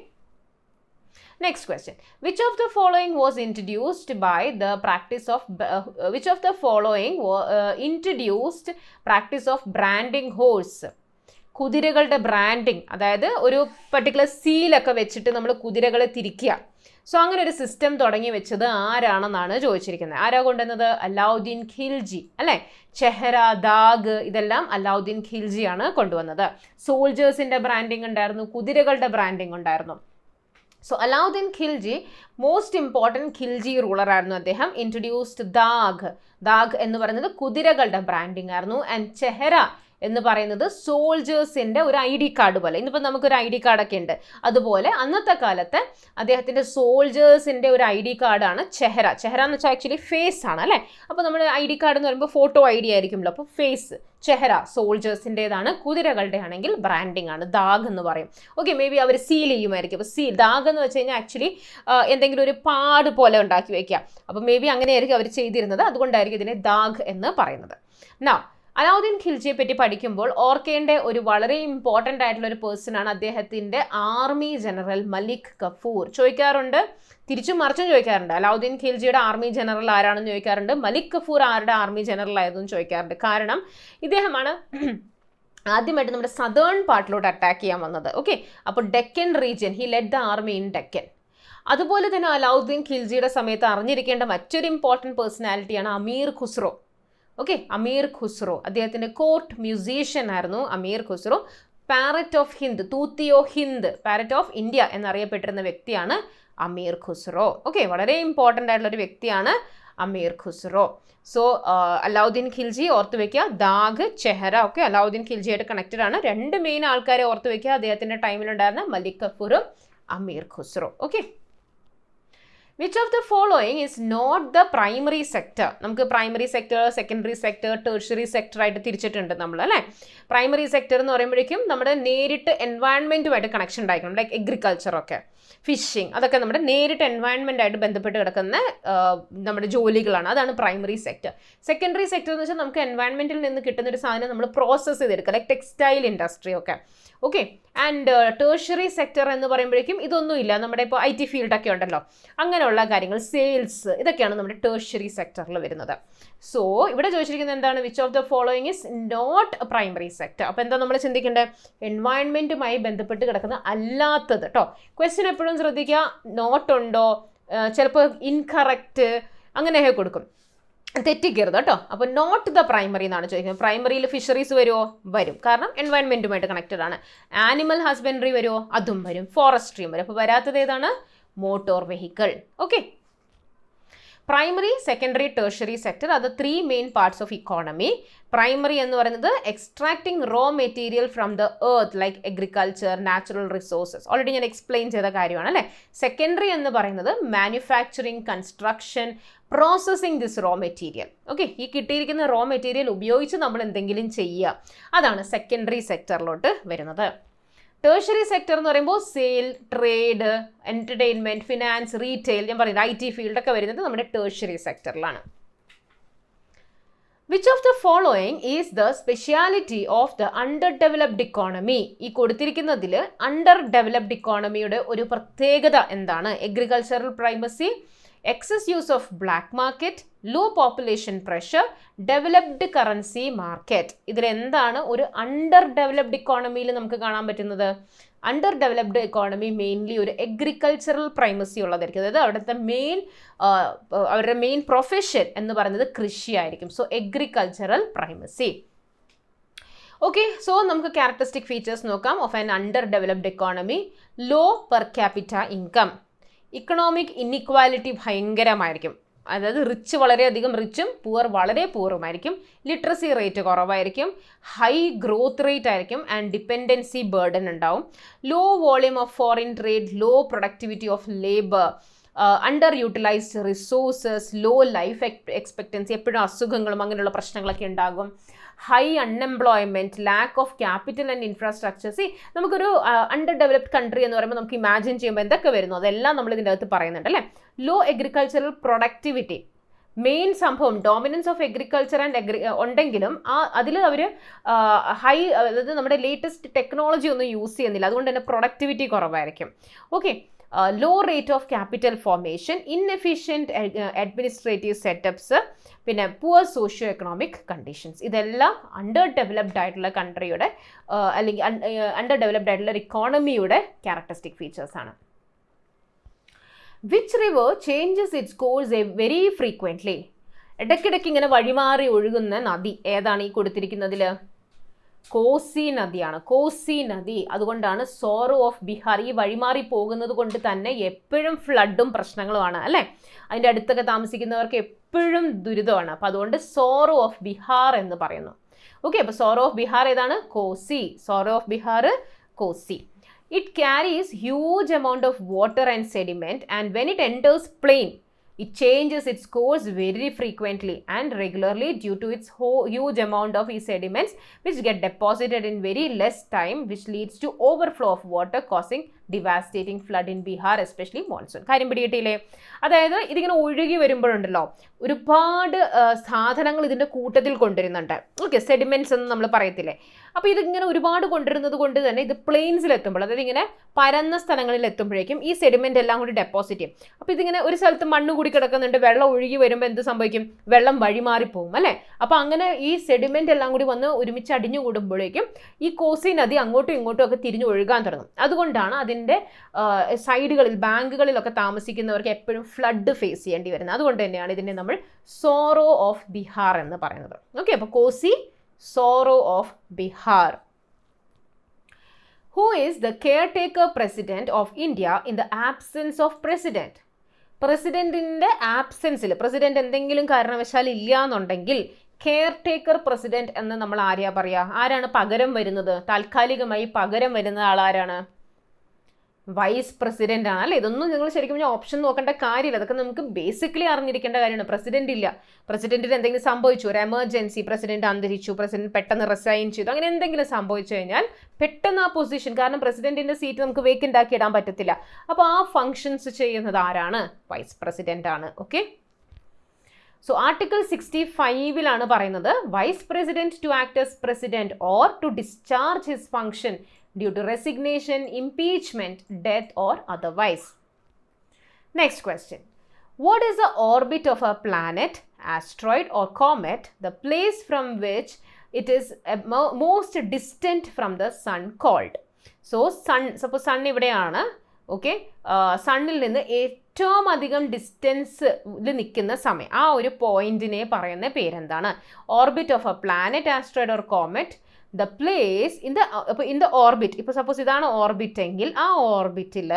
next question. Which of the following was introduced by the practice of branding horse? കുതിരകളുടെ ബ്രാൻഡിങ്, അതായത് ഒരു പർട്ടിക്കുലർ സീലൊക്കെ വെച്ചിട്ട് നമ്മൾ കുതിരകളെ തിരിക്കുക. സോ അങ്ങനെ ഒരു സിസ്റ്റം തുടങ്ങി വെച്ചത് ആരാണെന്നാണ് ചോദിച്ചിരിക്കുന്നത്. ആരാ കൊണ്ടുവന്നത്? അലാവുദ്ദീൻ ഖിൽജി അല്ലേ? ചെഹ്റ, ദാഗ് ഇതെല്ലാം അലാവുദ്ദീൻ ഖിൽജിയാണ് കൊണ്ടുവന്നത്. സോൾജേഴ്സിന്റെ ബ്രാൻഡിങ് ഉണ്ടായിരുന്നു, കുതിരകളുടെ ബ്രാൻഡിങ് ഉണ്ടായിരുന്നു. So Alauddin Khilji most important Khilji റൂളറായിരുന്നു. അദ്ദേഹം ഇൻട്രൊഡ്യൂസ്ഡ് ദാഗ് എന്ന് പറയുന്നത് കുതിരകളുടെ ബ്രാൻഡിങ് ആയിരുന്നു. ആൻഡ് ചെഹ്റ എന്ന് പറയുന്നത് സോൾജേഴ്സിൻ്റെ ഒരു ID കാർഡ് പോലെ. ഇന്നിപ്പോൾ നമുക്കൊരു ID കാർഡൊക്കെ ഉണ്ട്, അതുപോലെ അന്നത്തെ കാലത്ത് അദ്ദേഹത്തിൻ്റെ സോൾജേഴ്സിൻ്റെ ഒരു ID കാർഡാണ് ചെഹ്റ. എന്ന് വെച്ചാൽ ആക്ച്വലി ഫേസ് ആണ് അല്ലേ? അപ്പോൾ നമ്മൾ ID കാർഡ് എന്ന് പറയുമ്പോൾ ഫോട്ടോ ID ആയിരിക്കുമല്ലോ. അപ്പോൾ ഫേസ് ചെഹ്റ സോൾജേഴ്സിൻ്റെതാണ്. കുതിരകളുടെ ആണെങ്കിൽ ബ്രാൻഡിങ് ആണ്, ദാഗ് എന്ന് പറയും. ഓക്കെ, മേ ബി അവർ സീൽ ചെയ്യുമായിരിക്കും. അപ്പോൾ ദാഗ് എന്ന് വെച്ച് കഴിഞ്ഞാൽ ആക്ച്വലി എന്തെങ്കിലും ഒരു പാട് പോലെ ഉണ്ടാക്കി വയ്ക്കുക. അപ്പോൾ മേ ബി അങ്ങനെയായിരിക്കും അവർ ചെയ്തിരുന്നത്, അതുകൊണ്ടായിരിക്കും ഇതിനെ ദാഗ് എന്ന് പറയുന്നത്. അലാവുദ്ദീൻ ഖിൽജിയെ പറ്റി പഠിക്കുമ്പോൾ ഓർക്കേണ്ട ഒരു വളരെ ഇമ്പോർട്ടൻ്റ് ആയിട്ടുള്ള ഒരു പേഴ്സൺ ആണ് അദ്ദേഹത്തിൻ്റെ ആർമി ജനറൽ മലിക് കഫൂർ. ചോദിക്കാറുണ്ട്, തിരിച്ചും മറിച്ചും ചോദിക്കാറുണ്ട്. അലാവുദ്ദീൻ ഖിൽജിയുടെ ആർമി ജനറൽ ആരാണെന്ന് ചോദിക്കാറുണ്ട്. മലിക് കഫൂർ ആരുടെ ആർമി ജനറൽ ആയിരുന്നു എന്ന് ചോദിക്കാറുണ്ട്. കാരണം ഇദ്ദേഹമാണ് ആദ്യമായിട്ട് നമ്മുടെ സദേൺ പാർട്ടിലോട്ട് അറ്റാക്ക് ചെയ്യാൻ വന്നത്. ഓക്കെ, അപ്പോൾ Deccan region, he led the army in Deccan. അതുപോലെ തന്നെ അലാവുദ്ദീൻ ഖിൽജിയുടെ സമയത്ത് അറിഞ്ഞിരിക്കേണ്ട മറ്റൊരു ഇമ്പോർട്ടൻറ്റ് പേഴ്സണാലിറ്റിയാണ് അമീർ ഖുസ്രോ. ഓക്കെ, അമീർ ഖുസ്രോ അദ്ദേഹത്തിൻ്റെ കോർട്ട് മ്യൂസീഷ്യൻ ആയിരുന്നു Amir Khusro. Parrot of Hind, Tutiye Hind, parrot of India എന്നറിയപ്പെട്ടിരുന്ന വ്യക്തിയാണ് അമീർ ഖുസ്രോ. ഓക്കെ, വളരെ ഇമ്പോർട്ടൻ്റ് ആയിട്ടുള്ള ഒരു വ്യക്തിയാണ് അമീർ ഖുസ്രോ. സോ അലാവുദ്ദീൻ ഖിൽജി ഓർത്ത് വയ്ക്കുക, ദാഗ്, ചെഹ്റ ഒക്കെ അലാവുദ്ദീൻ ഖിൽജിയായിട്ട് കണക്റ്റഡ് ആണ്. 2 മെയിൻ ആൾക്കാരെ ഓർത്ത് വയ്ക്കുക. അദ്ദേഹത്തിൻ്റെ ടൈമിലുണ്ടായിരുന്ന മലിക് കഫൂറും Amir Khusro. Okay, which of the following is not the primary sector? നമുക്ക് primary sector, secondary sector, tertiary sector ആയിട്ട് തിരിച്ചിട്ടുണ്ട് നമ്മൾ അല്ലേ. പ്രൈമറി സെക്ടർ എന്ന് പറയുമ്പോഴേക്കും നമ്മുടെ നേരിട്ട് എൻവയൺമെൻറ്റുമായിട്ട് കണക്ഷൻ ഉണ്ടായിരിക്കണം, ലൈക്ക് എഗ്രികൾച്ചർ ഒക്കെ, ഫിഷിംഗ്, അതൊക്കെ നമ്മുടെ നേരിട്ട് എൻവയൺമെൻറ്റായിട്ട് ബന്ധപ്പെട്ട് കിടക്കുന്ന നമ്മുടെ ജോലികളാണ്, അതാണ് പ്രൈമറി സെക്ടർ. സെക്കൻഡറി സെക്ടർ എന്ന് വെച്ചാൽ നമുക്ക് എൻവയൺമെൻറ്റിൽ നിന്ന് കിട്ടുന്ന ഒരു സാധനം നമ്മൾ പ്രോസസ്സ് ചെയ്തെടുക്കുക, ലൈക്ക് ടെക്സ്റ്റൈൽ ഇൻഡസ്ട്രി ഒക്കെ. ഓക്കെ, ആൻഡ് ടേഴ്സറി സെക്ടർ എന്ന് പറയുമ്പോഴേക്കും ഇതൊന്നുമില്ല, നമ്മുടെ ഇപ്പോൾ IT ഫീൽഡൊക്കെ ഉണ്ടല്ലോ, അങ്ങനെയുള്ള കാര്യങ്ങൾ, സെയിൽസ്, ഇതൊക്കെയാണ് നമ്മുടെ ടേഴ്സറി സെക്ടറിൽ വരുന്നത്. സോ ഇവിടെ ചോദിച്ചിരിക്കുന്നത് എന്താണ്? Which of the following is not primary sector. അപ്പോൾ എന്താ നമ്മൾ ചിന്തിക്കേണ്ടത്? എൻവയൺമെൻറ്റുമായി ബന്ധപ്പെട്ട് കിടക്കുന്ന അല്ലാത്തത് കേട്ടോ. ക്വസ്റ്റ്യൻ എപ്പോഴും ശ്രദ്ധിക്കുക, നോട്ട് ഉണ്ടോ, ചിലപ്പോൾ ഇൻകറക്റ്റ് അങ്ങനെയൊക്കെ കൊടുക്കും, തെറ്റിക്കരുത് കേട്ടോ. അപ്പോൾ നോട്ട് ദ പ്രൈമറി എന്നാണ് ചോദിക്കുന്നത്. പ്രൈമറിയിൽ ഫിഷറീസ് വരുമോ? വരും, കാരണം എൻവയൺമെൻറ്റുമായിട്ട് കണക്റ്റഡ് ആണ്. ആനിമൽ ഹസ്ബൻഡറി വരുമോ? അതും വരും. ഫോറസ്ട്രിയും വരും. അപ്പോൾ വരാത്തത് ഏതാണ്? Motor vehicle. Okay, primary, secondary, tertiary sector അത് 3 main parts of economy. Primary എന്ന് പറയുന്നത് extracting raw material from the earth, like agriculture, natural resources, already ഞാൻ എക്സ്പ്ലെയിൻ ചെയ്ത കാര്യമാണ് അല്ലേ. സെക്കൻഡറി എന്ന് പറയുന്നത് manufacturing, construction, processing this raw material. Okay, ഈ കിട്ടിയിരിക്കുന്ന റോ മെറ്റീരിയൽ ഉപയോഗിച്ച് നമ്മൾ എന്തെങ്കിലും ചെയ്യുക, അതാണ് സെക്കൻഡറി സെക്ടറിലോട്ട് വരുന്നത്. ടേഴ്സറി സെക്ടർ എന്ന് പറയുമ്പോൾ sale, trade, entertainment, finance, retail, ഞാൻ പറയുന്നത് IT ഫീൽഡൊക്കെ വരുന്നത് നമ്മുടെ ടേഴ്സറി സെക്ടറിലാണ്. Which of the following is the speciality of the under developed economy? ഈ കൊടുത്തിരിക്കുന്നതിൽ അണ്ടർ ഡെവലപ്ഡ് ഇക്കോണമിയുടെ ഒരു പ്രത്യേകത എന്താണ്? Agricultural primacy, excess use of black market, low population pressure, developed currency market. ഇതിലെന്താണ് ഒരു അണ്ടർ ഡെവലപ്ഡ് ഇക്കോണമിയിൽ നമുക്ക് കാണാൻ പറ്റുന്നത്? അണ്ടർ ഡെവലപ്ഡ് ഇക്കോണമി മെയിൻലി ഒരു എഗ്രികൾച്ചറൽ പ്രൈമസി ഉള്ളതായിരിക്കും. അതായത് അവരുടെ മെയിൻ പ്രൊഫഷൻ എന്ന് പറയുന്നത് കൃഷിയായിരിക്കും. So agricultural primacy. Okay, so നമുക്ക് ക്യാരക്ടറിസ്റ്റിക് ഫീച്ചേഴ്സ് നോക്കാം of an under developed economy. Low per capita income, economic inequality ഭയങ്കരമായിരിക്കും, അതായത് റിച്ച് വളരെയധികം റിച്ചും പുവർ വളരെ പുവറുമായിരിക്കും. ലിറ്ററസി റേറ്റ് കുറവായിരിക്കും. ഹൈ ഗ്രോത്ത് റേറ്റ് ആയിരിക്കും ആൻഡ് ഡിപ്പെൻഡൻസി ബേർഡൻ ഉണ്ടാവും. Low volume of foreign trade, low productivity of labour, under utilised resources, low life expectancy, എപ്പോഴും അസുഖങ്ങളും അങ്ങനെയുള്ള പ്രശ്നങ്ങളൊക്കെ ഉണ്ടാകും. High unemployment, lack of capital and infrastructure. നമുക്കൊരു അണ്ടർ ഡെവലപ്ഡ് കൺട്രി എന്ന് പറയുമ്പോൾ നമുക്ക് ഇമാജിൻ ചെയ്യുമ്പോൾ എന്തൊക്കെ വരുന്നു അതെല്ലാം നമ്മൾ ഇതിൻ്റെ അകത്ത് പറയുന്നുണ്ട് അല്ലേ. ലോ അഗ്രികൾച്ചറൽ പ്രൊഡക്ടിവിറ്റി, മെയിൻ സംഭവം ഡോമിനൻസ് ഓഫ് അഗ്രികൾച്ചർ ആൻഡ് ഉണ്ടെങ്കിലും അതിൽ അവർ അതായത് നമ്മുടെ ലേറ്റസ്റ്റ് ടെക്നോളജി ഒന്നും യൂസ് ചെയ്യുന്നില്ല, അതുകൊണ്ട് തന്നെ പ്രൊഡക്ടിവിറ്റി കുറവായിരിക്കും. Okay, low rate of capital formation, inefficient administrative setups, പിന്നെ പുവർ സോഷ്യോ എക്കണോമിക് കണ്ടീഷൻസ്. ഇതെല്ലാം അണ്ടർ ഡെവലപ്ഡ് ആയിട്ടുള്ള കൺട്രിയുടെ അല്ലെങ്കിൽ അണ്ടർ ഡെവലപ്ഡ് ആയിട്ടുള്ള ഒരു ഇക്കോണമിയുടെ ക്യാരക്ടറിസ്റ്റിക് ഫീച്ചേഴ്സാണ്. Which river changes its course very frequently? ഇടയ്ക്കിടയ്ക്ക് ഇങ്ങനെ വഴിമാറി ഒഴുകുന്ന നദി ഏതാണ് ഈ കൊടുത്തിരിക്കുന്നതിൽ? കോസി നദിയാണ്. കോസി നദി, അതുകൊണ്ടാണ് സോറോ ഓഫ് ബിഹാർ. ഈ വഴിമാറി പോകുന്നത് കൊണ്ട് തന്നെ എപ്പോഴും ഫ്ലഡും പ്രശ്നങ്ങളുമാണ് അല്ലേ. അതിൻ്റെ അടുത്തൊക്കെ താമസിക്കുന്നവർക്ക് എപ്പോഴും ദുരിതമാണ്. അപ്പോൾ അതുകൊണ്ട് സോറോ ഓഫ് ബിഹാർ എന്ന് പറയുന്നു. ഓക്കെ, അപ്പോൾ സോറോ ഓഫ് ബിഹാർ ഏതാണ്? Kosi. Sorrow of Bihar Kosi. It carries huge amount of water and sediment, and when it enters plain, it changes its course very frequently and regularly due to its huge amount of sediments which get deposited in very less time, which leads to overflow of water causing devastating flood in Bihar, especially monsoon. കാര്യം പിടികിട്ടില്ലേ? അതായത് ഇതിങ്ങനെ ഒഴുകി വരുമ്പോഴുണ്ടല്ലോ ഒരുപാട് സാധനങ്ങൾ ഇതിൻ്റെ കൂട്ടത്തിൽ കൊണ്ടുവരുന്നുണ്ട്. Okay, sediments എന്ന് നമ്മൾ പറയത്തില്ലേ. അപ്പോൾ ഇതിങ്ങനെ ഒരുപാട് കൊണ്ടുവരുന്നത് കൊണ്ട് തന്നെ ഇത് പ്ലെയിൻസിൽ എത്തുമ്പോൾ, അതായത് ഇങ്ങനെ പരന്ന സ്ഥലങ്ങളിൽ എത്തുമ്പോഴേക്കും ഈ സെഡിമെൻ്റ് എല്ലാം കൂടി ഡെപ്പോസിറ്റ് ചെയ്യും. അപ്പോൾ ഇതിങ്ങനെ ഒരു സ്ഥലത്ത് മണ്ണ് കൂടി കിടക്കുന്നുണ്ട്, വെള്ളം ഒഴുകി വരുമ്പോൾ എന്ത് സംഭവിക്കും? വെള്ളം വഴിമാറിപ്പോവും അല്ലേ. അപ്പോൾ അങ്ങനെ ഈ സെഡിമെൻ്റ് എല്ലാം കൂടി വന്ന് ഒരുമിച്ച് അടിഞ്ഞു കൂടുമ്പോഴേക്കും ഈ കോസി നദി അങ്ങോട്ടും ഇങ്ങോട്ടും ഒക്കെ തിരിഞ്ഞ് ഒഴുകാൻ തുടങ്ങും. അതുകൊണ്ടാണ് അതിൻ്റെ സൈഡുകളിൽ, ബാങ്കുകളിലൊക്കെ താമസിക്കുന്നവർക്ക് എപ്പോഴും ഫ്ലഡ് ഫേസ് ചെയ്യേണ്ടി വരുന്നത്. അതുകൊണ്ട് തന്നെയാണ് ഇതിനെ നമ്മൾ സോറോ ഓഫ് ബിഹാർ എന്ന് പറയുന്നത്. ഓക്കെ, അപ്പോൾ Kosi, sorrow of Bihar. Who is the caretaker president of India in the absence of president? പ്രസിഡന്റിൻ്റെ ആബ്സെൻസിൽ, പ്രസിഡന്റ് എന്തെങ്കിലും കാരണവശാൽ ഇല്ല എന്നുണ്ടെങ്കിൽ കെയർ ടേക്കർ പ്രസിഡന്റ് എന്ന് നമ്മൾ ആരെയാ പറയുക? ആരാണ് പകരം വരുന്നത്? താൽക്കാലികമായി പകരം വരുന്ന ആളാരാണ്? വൈസ് പ്രസിഡന്റ് ആണ് അല്ലേ. ഇതൊന്നും നിങ്ങൾ ശരിക്കും പറഞ്ഞാൽ ഓപ്ഷൻ നോക്കേണ്ട കാര്യമില്ല, അതൊക്കെ നമുക്ക് ബേസിക്കലി അറിഞ്ഞിരിക്കേണ്ട കാര്യമാണ്. പ്രസിഡന്റ് ഇല്ല, പ്രസിഡന്റിന് എന്തെങ്കിലും സംഭവിച്ചു, ഒരു എമർജൻസി, പ്രസിഡന്റ് അന്തരിച്ചു, പ്രസിഡന്റ് പെട്ടെന്ന് റിസൈൻ ചെയ്തു, അങ്ങനെ എന്തെങ്കിലും സംഭവിച്ചു കഴിഞ്ഞാൽ പെട്ടെന്ന് ആ പൊസിഷൻ, കാരണം പ്രസിഡന്റിന്റെ സീറ്റ് നമുക്ക് വേക്കൻ്റ് ആക്കി ഇടാൻ പറ്റത്തില്ല, അപ്പോൾ ആ ഫങ്ഷൻസ് ചെയ്യുന്നത് ആരാണ്? വൈസ് പ്രസിഡന്റ് ആണ്. ഓക്കെ, സോ ആർട്ടിക്കിൾ 65 പറയുന്നത് vice president to act as president or to discharge his function due to resignation, impeachment, death or otherwise. Next question. What is the orbit of a planet, asteroid or comet, the place from which it is most distant from the sun called? So sun, suppose sun ഇവിടെയാണ്, okay, സണ്ണിൽ നിന്ന് ഏറ്റവും അധികം ഡിസ്റ്റൻസിൽ നിൽക്കുന്ന സമയം, ആ ഒരു പോയിന്റിനെ പറയുന്ന പേരെന്താണ്? Orbit of A planet, asteroid or comet, the place in the orbit. ഇപ്പോൾ സപ്പോസ് ഇതാണ് ഓർബിറ്റ് എങ്കിൽ ആ ഓർബിറ്റിൽ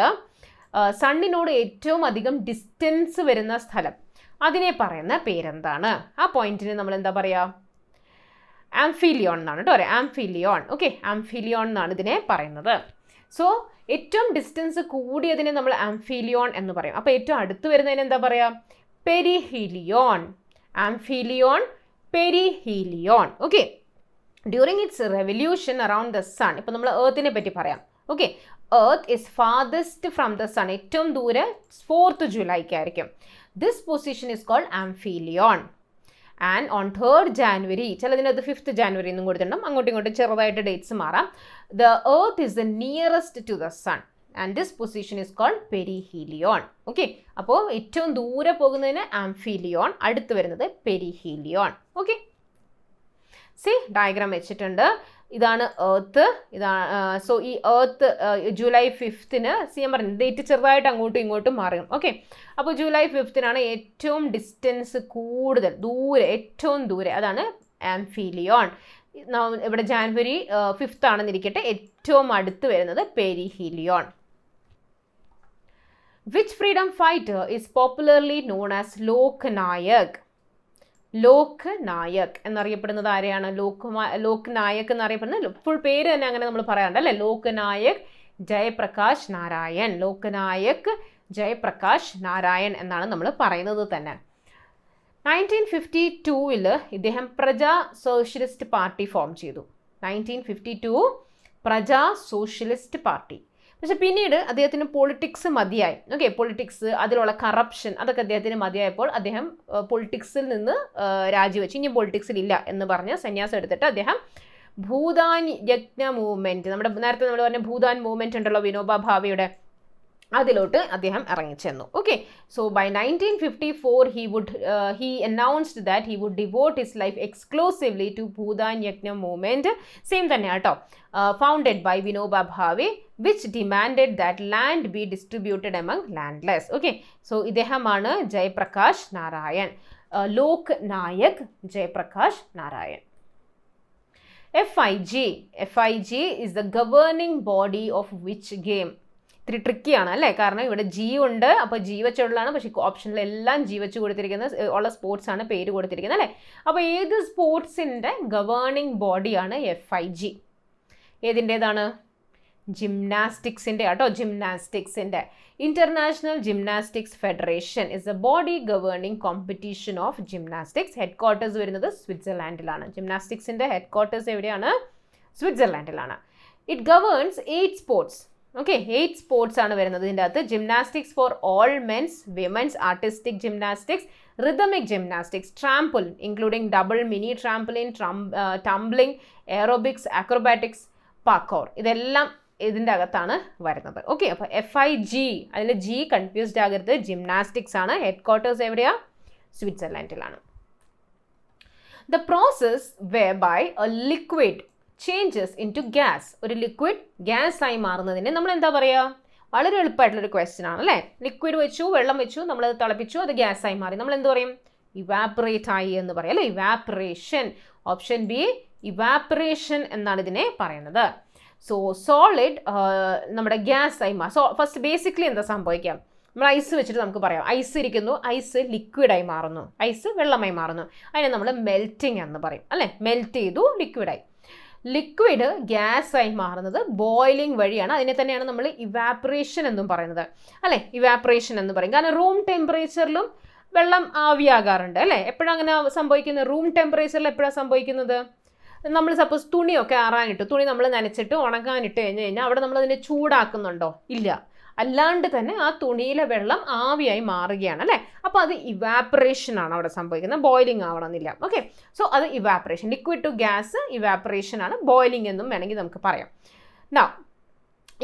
സണ്ണിനോട് ഏറ്റവും അധികം ഡിസ്റ്റൻസ് വരുന്ന സ്ഥലം, അതിനെ പറയുന്ന പേരെന്താണ്? ആ പോയിന്റിന് നമ്മൾ എന്താ പറയുക? ആംഫിലിയോൺ എന്നാണ് കേട്ടോ പറയാം, ആംഫിലിയോൺ. ഓക്കെ, ആംഫിലിയോൺ എന്നാണ് ഇതിനെ പറയുന്നത്. സോ ഏറ്റവും ഡിസ്റ്റൻസ് കൂടിയതിനെ നമ്മൾ ആംഫിലിയോൺ എന്ന് പറയും. അപ്പോൾ ഏറ്റവും അടുത്ത് വരുന്നതിന് എന്താ പറയുക? Perihelion. Aphelion, perihelion. Okay, during its revolution around the sun, ഇപ്പോൾ നമ്മൾ എർത്തിനെ പറ്റി പറയാം. Okay, earth is farthest from the sun, ഏറ്റവും ദൂരെ 4th ജൂലൈക്കായിരിക്കും. This position is called aphelion. And on 3rd January, ചിലതിനകത്ത് 5th ജാനുവരി എന്നും കൊടുത്തിട്ടുണ്ടാകും, അങ്ങോട്ടും ഇങ്ങോട്ടും ചെറുതായിട്ട് ഡേറ്റ്സ് മാറാം. The earth is the nearest to the sun and this position is called perihelion. Okay, അപ്പോൾ ഏറ്റവും ദൂരെ പോകുന്നതിന് ആംഫിലിയോൺ, അടുത്ത് വരുന്നത് പെരിഹീലിയോൺ. ഓക്കെ, സി ഡയഗ്രാം വെച്ചിട്ടുണ്ട്. ഇതാണ് എർത്ത്, ഇതാണ്. സോ ഈ എർത്ത് ജൂലൈ 5th ഞാൻ പറഞ്ഞു ഡേറ്റ് ചെറുതായിട്ട് അങ്ങോട്ടും ഇങ്ങോട്ടും മാറും. ഓക്കെ, അപ്പോൾ ജൂലൈ 5th ഏറ്റവും ഡിസ്റ്റൻസ് കൂടുതൽ, ദൂരെ, ഏറ്റവും ദൂരെ, അതാണ് ആംഫിലിയോൺ. ഇവിടെ ജാനുവരി 5th ആണെന്നിരിക്കട്ടെ, ഏറ്റവും അടുത്ത് വരുന്നത് perihelion. Which freedom fighter is popularly known as Lok Nayak? Lok Nayak എന്നറിയപ്പെടുന്നത് ആരെയാണ്? ലോക് നായക് എന്നറിയപ്പെടുന്നത്, ഫുൾ പേര് തന്നെ അങ്ങനെ നമ്മൾ പറയാറുണ്ട് അല്ലേ, ലോക് നായക് ജയപ്രകാശ് നാരായൺ. ലോക് നായക് ജയപ്രകാശ് നാരായൺ എന്നാണ് നമ്മൾ പറയുന്നത് തന്നെ. 1952 ഇദ്ദേഹം പ്രജാ സോഷ്യലിസ്റ്റ് പാർട്ടി ഫോം ചെയ്തു. 1952 പ്രജാ സോഷ്യലിസ്റ്റ് പാർട്ടി. പക്ഷെ പിന്നീട് അദ്ദേഹത്തിന് പൊളിറ്റിക്സ് മതിയായി. ഓക്കെ, പൊളിറ്റിക്സ്, അതിലുള്ള കറപ്ഷൻ, അതൊക്കെ അദ്ദേഹത്തിന് മതിയായപ്പോൾ അദ്ദേഹം പൊളിറ്റിക്സിൽ നിന്ന് രാജിവെച്ചു. ഇനി പൊളിറ്റിക്സിൽ ഇല്ല എന്ന് പറഞ്ഞ് സന്യാസം എടുത്തിട്ട് അദ്ദേഹം ഭൂദാൻ യജ്ഞ മൂവ്മെൻറ്റ്, നമ്മുടെ നേരത്തെ നമ്മൾ പറഞ്ഞ ഭൂദാൻ മൂവ്മെൻറ്റ് ഉണ്ടല്ലോ വിനോബ ഭാവെയുടെ, അതിലോട്ട് അദ്ദേഹം ഇറങ്ങിച്ചെന്നു. Okay, so by 1954 he announced that he would devote his life exclusively to Bhoodan Yajna movement. Same തന്നെ കേട്ടോ, founded by Vinoba Bhave, which demanded that land be distributed among landless. Okay, so ഇദ്ദേഹമാണ് ജയപ്രകാശ് നാരായൺ, ലോക് Nayak Jayaprakash Narayan. FIG is the governing body of which game? ഇത്തിരി ട്രിക്കിയാണ് അല്ലേ, കാരണം ഇവിടെ G ഉണ്ട്, അപ്പോൾ G വെച്ചുള്ളതാണ്, പക്ഷേ ഓപ്ഷനിലെല്ലാം ജി വെച്ച് കൊടുത്തിരിക്കുന്നത് ഉള്ള സ്പോർട്സ് ആണ് പേര് കൊടുത്തിരിക്കുന്നത് അല്ലേ. അപ്പോൾ ഏത് സ്പോർട്സിൻ്റെ ഗവേണിംഗ് ബോഡിയാണ് FIG? ഏതിൻ്റേതാണ്? ജിംനാസ്റ്റിക്സിൻ്റെ കേട്ടോ, ജിംനാസ്റ്റിക്സിൻ്റെ. International gymnastics federation is a body governing competition of gymnastics. Headquarters വരുന്നത് സ്വിറ്റ്സർലാൻഡിലാണ്. ജിംനാസ്റ്റിക്സിൻ്റെ ഹെഡ് ക്വാർട്ടേഴ്സ് എവിടെയാണ്? സ്വിറ്റ്സർലാൻഡിലാണ്. It governs 8 sports. Okay, 8 sports ആണ് വരുന്നത് ഇതിൻ്റെ അകത്ത്. Gymnastics for all men's, women's, artistic gymnastics, rhythmic gymnastics, trampoline including double mini trampoline, tumbling, aerobics, acrobatics, parkour, ഇതെല്ലാം ഇതിൻ്റെ അകത്താണ് വരുന്നത്. ഓക്കെ, അപ്പോൾ FIG, അതിൽ ജി കൺഫ്യൂസ്ഡ് ആകരുത്, ജിംനാസ്റ്റിക്സ് ആണ്. ഹെഡ് ക്വാർട്ടേഴ്സ് എവിടെയാണ്? സ്വിറ്റ്സർലാൻഡിലാണ്. The process whereby a liquid changes into gas, ഒരു ലിക്വിഡ് ഗ്യാസ് ആയി മാറുന്നതിന് നമ്മൾ എന്താ പറയുക? വളരെ എളുപ്പമായിട്ടുള്ളൊരു ക്വസ്റ്റ്യൻ ആണ് അല്ലേ. ലിക്വിഡ് വെച്ചു, വെള്ളം വെച്ചു, നമ്മളത് തിളപ്പിച്ചു, അത് ഗ്യാസ് ആയി മാറി, നമ്മൾ എന്ത് പറയും? ഇവാപ്പറേറ്റ് ആയി എന്ന് പറയും അല്ലേ, ഇവാപ്പറേഷൻ. ഓപ്ഷൻ ബി, ഇവാപ്പറേഷൻ എന്നാണ് ഇതിനെ പറയുന്നത്. സോ സോളിഡ് നമ്മുടെ ഗ്യാസ് ആയി മാറും. ഫസ്റ്റ് ബേസിക്കലി എന്താ സംഭവിക്കാം? നമ്മൾ ഐസ് വെച്ചിട്ട് നമുക്ക് പറയാം, ഐസ് ഇരിക്കുന്നു, ഐസ് ലിക്വിഡായി മാറുന്നു, ഐസ് വെള്ളമായി മാറുന്നു, അതിനെ നമ്മൾ മെൽറ്റിംഗ് എന്ന് പറയും അല്ലേ. മെൽറ്റ് ചെയ്തു, ലിക്വിഡായി. ലിക്വിഡ് ഗ്യാസായി മാറുന്നത് ബോയിലിംഗ് വഴിയാണ്. അതിനെ തന്നെയാണ് നമ്മൾ ഇവാപ്പറേഷൻ എന്നും പറയുന്നത്, അല്ലേ? ഇവാപ്പറേഷൻ എന്ന് പറയും. കാരണം റൂം ടെമ്പറേച്ചറിലും വെള്ളം ആവിയാകാറുണ്ട്, അല്ലേ? എപ്പോഴാണ് അങ്ങനെ സംഭവിക്കുന്നത്? റൂം ടെമ്പറേച്ചറിൽ എപ്പോഴാണ് സംഭവിക്കുന്നത്? നമ്മൾ സപ്പോസ് തുണിയൊക്കെ ആറാനിട്ട്, തുണി നമ്മൾ നനച്ചിട്ട് ഉണങ്ങാനിട്ട് കഴിഞ്ഞാൽ അവിടെ നമ്മളതിനെ ചൂടാക്കുന്നുണ്ടോ? ഇല്ല. അല്ലാണ്ട് തന്നെ ആ തുണിയിലെ വെള്ളം ആവിയായി മാറുകയാണ്, അല്ലേ? അപ്പോൾ അത് ഇവാപ്പറേഷൻ ആണ് അവിടെ സംഭവിക്കുന്നത്, ബോയിലിംഗ് ആവണമെന്നില്ല. ഓക്കെ, സോ അത് evaporation. Liquid to gas evaporation ആണ്, ബോയിലിംഗ് എന്നും വേണമെങ്കിൽ നമുക്ക് പറയാം. നൗ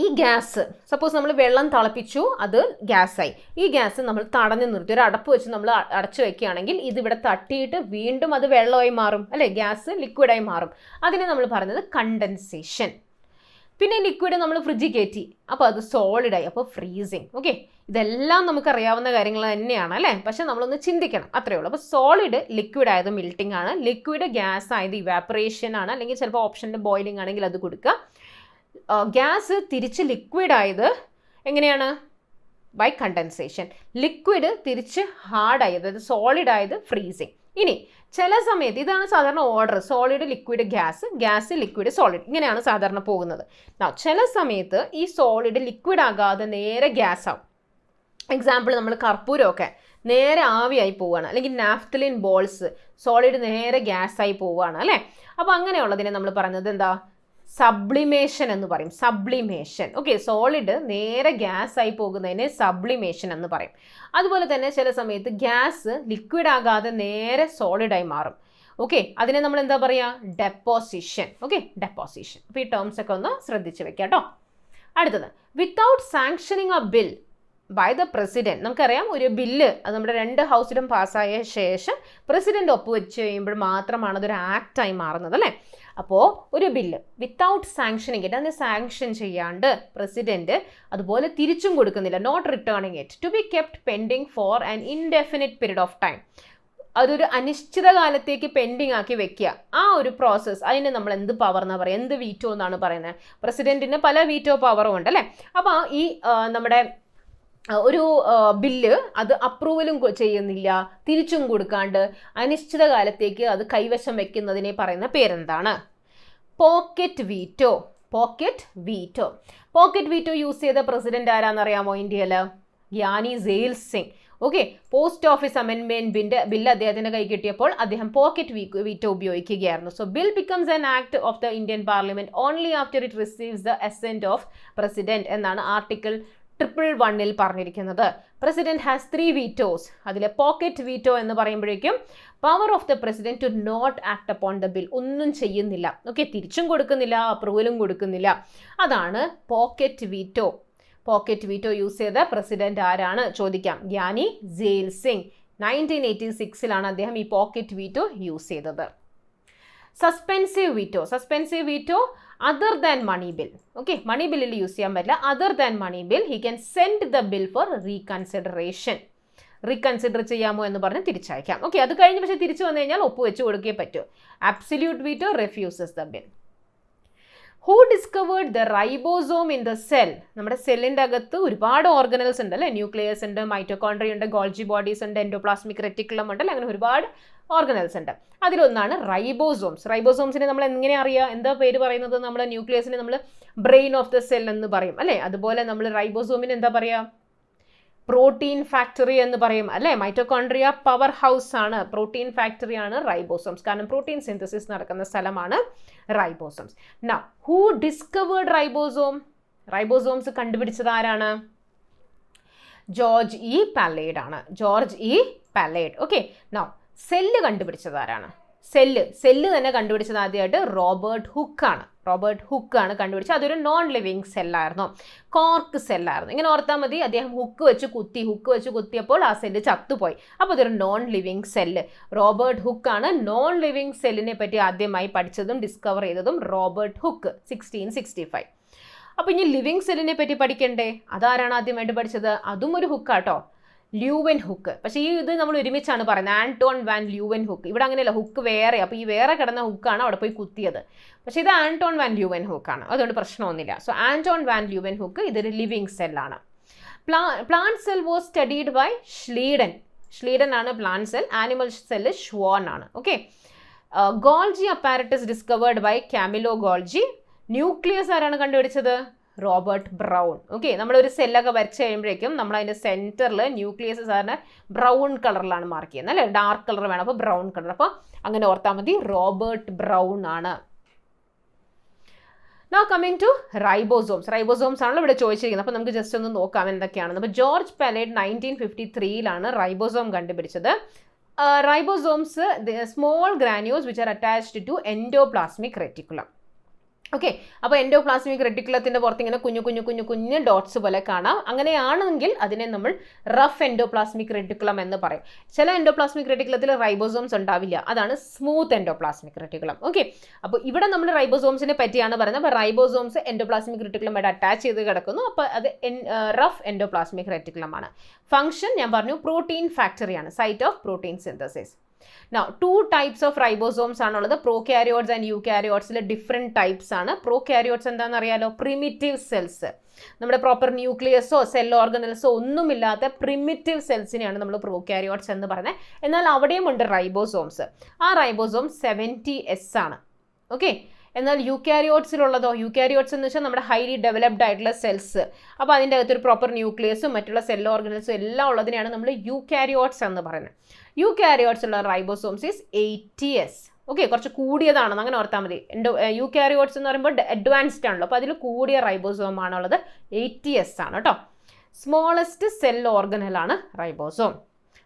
ഈ ഗ്യാസ്, സപ്പോസ് നമ്മൾ വെള്ളം തിളപ്പിച്ചു, അത് ഗ്യാസായി. ഈ ഗ്യാസ് നമ്മൾ തടഞ്ഞു നിർത്തി ഒരു അടപ്പ് വെച്ച് നമ്മൾ അടച്ചു വെക്കുകയാണെങ്കിൽ ഇതിവിടെ തട്ടിയിട്ട് വീണ്ടും അത് വെള്ളമായി മാറും, അല്ലേ? ഗ്യാസ് ലിക്വിഡായി മാറും. അതിനെ നമ്മൾ പറയുന്നത് കണ്ടൻസേഷൻ. പിന്നെ ലിക്വിഡ് നമ്മൾ ഫ്രിഡ്ജിൽ കയറ്റി, അപ്പോൾ അത് സോളിഡായി, അപ്പോൾ ഫ്രീസിങ്. ഓക്കെ, ഇതെല്ലാം നമുക്കറിയാവുന്ന കാര്യങ്ങൾ തന്നെയാണ്, അല്ലേ? പക്ഷെ നമ്മളൊന്ന് ചിന്തിക്കണം, അത്രയേ ഉള്ളൂ. അപ്പോൾ സോളിഡ് ലിക്വിഡ് ആയത് മിൽട്ടിംഗ് ആണ്, ലിക്വിഡ് ഗ്യാസ് ആയത് ഇവാപ്പറേഷൻ ആണ്, അല്ലെങ്കിൽ ചിലപ്പോൾ ഓപ്ഷനിൽ ബോയിലിംഗ് ആണെങ്കിൽ അത് കൊടുക്കുക. ഗ്യാസ് തിരിച്ച് ലിക്വിഡ് ആയത് എങ്ങനെയാണ്? By condensation. ലിക്വിഡ് തിരിച്ച് ഹാർഡായി, അതായത് സോളിഡ് ആയത് ഫ്രീസിങ്. ഇനി ചില സമയത്ത് ഇതാണ് സാധാരണ order, solid liquid gas, gas liquid solid, ഇങ്ങനെയാണ് സാധാരണ പോകുന്നത്. ചില സമയത്ത് ഈ സോളിഡ് ലിക്വിഡ് ആകാതെ നേരെ ഗ്യാസ് ആവും. എക്സാമ്പിൾ നമ്മൾ കർപ്പൂരമൊക്കെ നേരെ ആവിയായി പോവുകയാണ്, അല്ലെങ്കിൽ നാഫ്തലിൻ ബോൾസ് സോളിഡ് നേരെ ഗ്യാസായി പോവുകയാണ്, അല്ലേ? അപ്പോൾ അങ്ങനെയുള്ളതിനെ നമ്മൾ പറയുന്നത് എന്താ? സബ്ലിമേഷൻ എന്ന് പറയും. സബ്ലിമേഷൻ. ഓക്കെ, സോളിഡ് നേരെ ഗ്യാസ് ആയി പോകുന്നതിനെ സബ്ലിമേഷൻ എന്ന് പറയും. അതുപോലെ തന്നെ ചില സമയത്ത് ഗ്യാസ് ലിക്വിഡ് ആകാതെ നേരെ സോളിഡായി മാറും. ഓക്കെ, അതിനെ നമ്മൾ എന്താ പറയുക? ഡെപ്പോസിഷൻ. Okay, deposition. അപ്പോൾ ഈ ടേംസ് ഒക്കെ ഒന്ന് ശ്രദ്ധിച്ച് വെക്കാം കേട്ടോ. അടുത്തത്, without sanctioning a bill by the president. നമുക്കറിയാം, ഒരു ബില്ല് അത് നമ്മുടെ 2 ഹൗസിലും പാസ്സായ ശേഷം പ്രസിഡന്റ് ഒപ്പുവെച്ച് കഴിയുമ്പോൾ മാത്രമാണ് അതൊരു ആക്റ്റായി മാറുന്നത്, അല്ലേ? അപ്പോൾ ഒരു ബില്ല് വിത്തൗട്ട് സാങ്ഷനിങ് ഇറ്റ്, അതിനെ സാങ്ഷൻ ചെയ്യാണ്ട് പ്രസിഡന്റ് അതുപോലെ തിരിച്ചും കൊടുക്കുന്നില്ല, not returning it, to be kept pending for an indefinite period of time, അതൊരു അനിശ്ചിതകാലത്തേക്ക് പെൻഡിങ് ആക്കി വെക്കുക, ആ ഒരു പ്രോസസ്സ്, അതിന് നമ്മൾ എന്ത് പവർ എന്നാണ് പറയുക? എന്ത് വീറ്റോ എന്നാണ് പറയുന്നത്? പ്രസിഡന്റിന് പല വീറ്റോ പവറും ഉണ്ട്, അല്ലേ? അപ്പോൾ ഈ നമ്മുടെ ഒരു ബില്ല് അത് അപ്രൂവലും ചെയ്യുന്നില്ല, തിരിച്ചും കൊടുക്കാണ്ട് അനിശ്ചിതകാലത്തേക്ക് അത് കൈവശം വെക്കുന്നതിനെ പറയുന്ന പേരെന്താണ്? Pocket veto. Pocket veto. Pocket veto use ചെയ്ത പ്രസിഡന്റ് ആരാന്നറിയാമോ ഇന്ത്യയിൽ? Giani Zail Singh. Okay, post office അമെൻമെന്റ് ബില്ല് അദ്ദേഹത്തിന്റെ കൈ കിട്ടിയപ്പോൾ അദ്ദേഹം പോക്കറ്റ് വീറ്റോ ഉപയോഗിക്കുകയായിരുന്നു. So bill becomes an act of the Indian parliament only after it receives the assent of president എന്നാണ് ആർട്ടിക്കിൾ 111 പറഞ്ഞിരിക്കുന്നത്. President has 3 vetoes. അതിലെ പോക്കറ്റ് വീറ്റോ എന്ന് പറയുമ്പോഴേക്കും power of the president to not act upon the bill, ഒന്നും ചെയ്യുന്നില്ല. Okay, തിരിച്ചും കൊടുക്കുന്നില്ല, അപ്രൂവലും കൊടുക്കുന്നില്ല, അതാണ് pocket veto. Pocket veto use ചെയ്ത പ്രസിഡന്റ് ആരാണ് ചോദിക്കാം? ഗ്യാനി സെയിൽ സിംഗ്. 1986 അദ്ദേഹം ഈ പോക്കറ്റ് വീറ്റോ യൂസ് ചെയ്തത്. Suspensive veto. Suspensive veto other than money bill. Okay, money ബില്ലിൽ യൂസ് ചെയ്യാൻ പറ്റില്ല. Other than money bill he can send the bill for reconsideration. Reconsider ചെയ്യാമോ എന്ന് പറഞ്ഞ് തിരിച്ചയക്കാം. ഓക്കെ, അത് കഴിഞ്ഞ് പക്ഷേ തിരിച്ചു വന്നു കഴിഞ്ഞാൽ ഒപ്പുവെച്ച് കൊടുക്കേ പറ്റൂ. Absolute veto refuses the bill. Who discovered the ribosome in the cell? നമ്മുടെ സെല്ലിൻ്റെ അകത്ത് ഒരുപാട് ഓർഗനൽസ് ഉണ്ട്, അല്ലേ? ന്യൂക്ലിയസ് ഉണ്ട്, മൈറ്റോകോൺട്രിയ ഉണ്ട്, ഗോൾജി ബോഡീസ് ഉണ്ട്, എൻഡോപ്ലാസ്മിക് റെറ്റിക്കുലം ഉണ്ട്, അങ്ങനെ ഒരുപാട് ഓർഗനൽസ് ഉണ്ട്. അതിലൊന്നാണ് റൈബോസോംസ്. റൈബോസോംസിനെ നമ്മൾ എങ്ങനെ അറിയാം? എന്താ പേര് പറയുന്നത്? നമ്മൾ ന്യൂക്ലിയസിനെ നമ്മൾ ബ്രെയിൻ ഓഫ് ദ സെൽ എന്ന് പറയും, അല്ലേ? അതുപോലെ നമ്മൾ റൈബോസോമിന് എന്താ പറയുക? പ്രോട്ടീൻ ഫാക്ടറി എന്ന് പറയും, അല്ലേ? മൈറ്റോകോൺട്രിയ പവർ ഹൗസ് ആണ്, പ്രോട്ടീൻ ഫാക്ടറി ആണ് റൈബോസോംസ്, കാരണം പ്രോട്ടീൻ സിന്തസിസ് നടക്കുന്ന സ്ഥലമാണ് ribosomes. Now who discovered ribosome? Ribosomes കണ്ടുപിടിച്ചത് ആരാണ്? ജോർജ് ഇ പാലേഡ് ആണ്. George E Palade. Okay, now cell കണ്ടുപിടിച്ചത് ആരാണ്? സെല്ല് തന്നെ കണ്ടുപിടിച്ചത് ആദ്യമായിട്ട് റോബർട്ട് ഹുക്കാണ്. റോബർട്ട് ഹുക്കാണ് കണ്ടുപിടിച്ചത്. അതൊരു നോൺ ലിവിങ് സെല്ലായിരുന്നു, കോർക്ക് സെല്ലായിരുന്നു. ഇങ്ങനെ ഓർത്താൽ മതി. അദ്ദേഹം ഹുക്ക് വെച്ച് കുത്തിയപ്പോൾ ആ സെല്ല് ചത്തുപോയി. അപ്പോൾ അതൊരു നോൺ ലിവിങ് സെല്ല്. റോബർട്ട് ഹുക്കാണ് നോൺ ലിവിങ് സെല്ലിനെ പറ്റി ആദ്യമായി പഠിച്ചതും ഡിസ്കവർ ചെയ്തതും. Robert Hooke 1665. അപ്പോൾ ഇനി ലിവിങ് സെല്ലിനെ പറ്റി പഠിക്കണ്ടേ? അതാരാണ് ആദ്യമായിട്ട് പഠിച്ചത്? അതും ഒരു ഹുക്കാട്ടോ, ല്യൂവൻ ഹുക്ക്. പക്ഷേ ഇത് നമ്മൾ ഒരുമിച്ചാണ് പറയുന്നത്, ആന്റോൺ വാൻ ല്യൂവൻ ഹുക്ക്. ഇവിടെ അങ്ങനെയല്ല, ഹുക്ക് വേറെ. അപ്പോൾ ഈ വേറെ കിടന്ന ഹുക്കാണ് അവിടെ പോയി കുത്തിയത്. പക്ഷേ ഇത് ആന്റോൺ വാൻ ല്യൂവൻ ഹുക്കാണ്, അതുകൊണ്ട് പ്രശ്നമൊന്നുമില്ല. So Antonie van Leeuwenhoek ഇതൊരു ലിവിങ് സെല്ലാണ്. Plant cell was studied by Schleiden. Schleiden ആണ് plant cell. Animal cell Schwann ആണ്. Okay, Golgi apparatus discovered by Camillo Golgi. Nucleus ആരാണ് കണ്ടുപിടിച്ചത്? Robert brown. ഓക്കെ, നമ്മളൊരു സെല്ലൊക്കെ വരച്ച് കഴിയുമ്പോഴേക്കും നമ്മൾ അതിൻ്റെ സെൻറ്ററിൽ ന്യൂക്ലിയസ് സാറിന് ബ്രൗൺ കളറിലാണ് മാർക്ക് ചെയ്യുന്നത് അല്ലേ, ഡാർക്ക് കളർ വേണം, അപ്പോൾ ബ്രൗൺ കളർ. അപ്പോൾ അങ്ങനെ ഓർത്താൽ മതി, റോബർട്ട് ബ്രൗൺ ആണ്. Now coming to ribosomes. Ribosomes ആണല്ലോ ഇവിടെ ചോദിച്ചിരിക്കുന്നത്. അപ്പോൾ നമുക്ക് ജസ്റ്റ് ഒന്ന് നോക്കാം എന്തൊക്കെയാണെന്ന്. അപ്പോൾ ജോർജ് പാലേഡ് 1953 റൈബോസോം കണ്ടുപിടിച്ചത്. Ribosomes small granules which are attached to endoplasmic reticulum. Okay, അപ്പോൾ എൻഡോപ്ലാസ്മിക് റെറ്റിക്കുലത്തിൻ്റെ പുറത്ത് ഇങ്ങനെ കുഞ്ഞു ഡോട്ട്സ് പോലെ കാണാം. അങ്ങനെയാണെങ്കിൽ അതിനെ നമ്മൾ റഫ് എൻഡോപ്ലാസ്മിക് റെറ്റിക്കുലം എന്ന് പറയും. ചില എൻഡോപ്ലാസ്മിക് റെറ്റിക്കുലത്തിൽ റൈബോസോംസ് ഉണ്ടാവില്ല, അതാണ് സ്മൂത്ത് എൻഡോപ്ലാസ്മിക് റെറ്റിക്കുലം. ഓക്കെ, അപ്പോൾ ഇവിടെ നമ്മൾ റൈബോസോംസിനെ പറ്റിയാണ് പറയുന്നത്. അപ്പോൾ റൈബോസോംസ് എൻഡോപ്ലാസ്മിക് റെറ്റിക്കുലമായിട്ട് അറ്റാച്ച് ചെയ്ത് കിടക്കുന്നു. അപ്പോൾ അത് റഫ് എൻഡോപ്ലാസ്മിക് റെറ്റിക്കുലം ആണ്. ഫംഗ്ഷൻ ഞാൻ പറഞ്ഞു, പ്രോട്ടീൻ ഫാക്ടറിയാണ്, site of protein synthesis. Now, 2 types of ribosomes ആണുള്ളത്. പ്രോകാരിയോട്സ് ആൻഡ് യൂകാരിയോട്സിൽ ഡിഫറെൻറ്റ് ടൈപ്സ് ആണ്. പ്രോകാരിയോട്സ് എന്താണെന്ന് അറിയാലോ? Primitive cells. നമ്മുടെ പ്രോപ്പർ ന്യൂക്ലിയസോ സെൽ ഓർഗനൽസോ ഒന്നുമില്ലാത്ത പ്രിമിറ്റീവ് സെൽസിനെയാണ് നമ്മൾ പ്രോകാരിയോട്സ് എന്ന് പറയുന്നത്. എന്നാൽ അവിടെയും ഉണ്ട് റൈബോസോംസ്. ആ റൈബോസോം 70S ആണ്. ഓക്കെ, എന്നാൽ യൂകാരിയോട്സിലുള്ളതോ? യൂകാരിയോട്സ് എന്ന് വെച്ചാൽ നമ്മുടെ ഹൈലി ഡെവലപ്ഡ് ആയിട്ടുള്ള സെൽസ്. അപ്പോൾ അതിൻ്റെ അകത്തൊരു പ്രോപ്പർ ന്യൂക്ലിയസും മറ്റുള്ള സെൽ ഓർഗനൽസും എല്ലാം ഉള്ളതിനെയാണ് നമ്മൾ യൂകാരിയോട്സ് എന്ന് പറയുന്നത്. യൂകാരിയോട്സ് ഉള്ള റൈബോസോംസ് ഈസ് 80S. ഓക്കെ, കുറച്ച് കൂടിയതാണെന്ന് അങ്ങനെ ഓർത്താൽ മതി. യൂകാരിയോട്സ് എന്ന് പറയുമ്പോൾ അഡ്വാൻസ്ഡ് ആണല്ലോ, അപ്പോൾ അതിൽ കൂടിയ റൈബോസോം ആണുള്ളത്. 80S ആണ് കേട്ടോ. സ്മോളസ്റ്റ് സെൽ ഓർഗനലാണ് റൈബോസോം.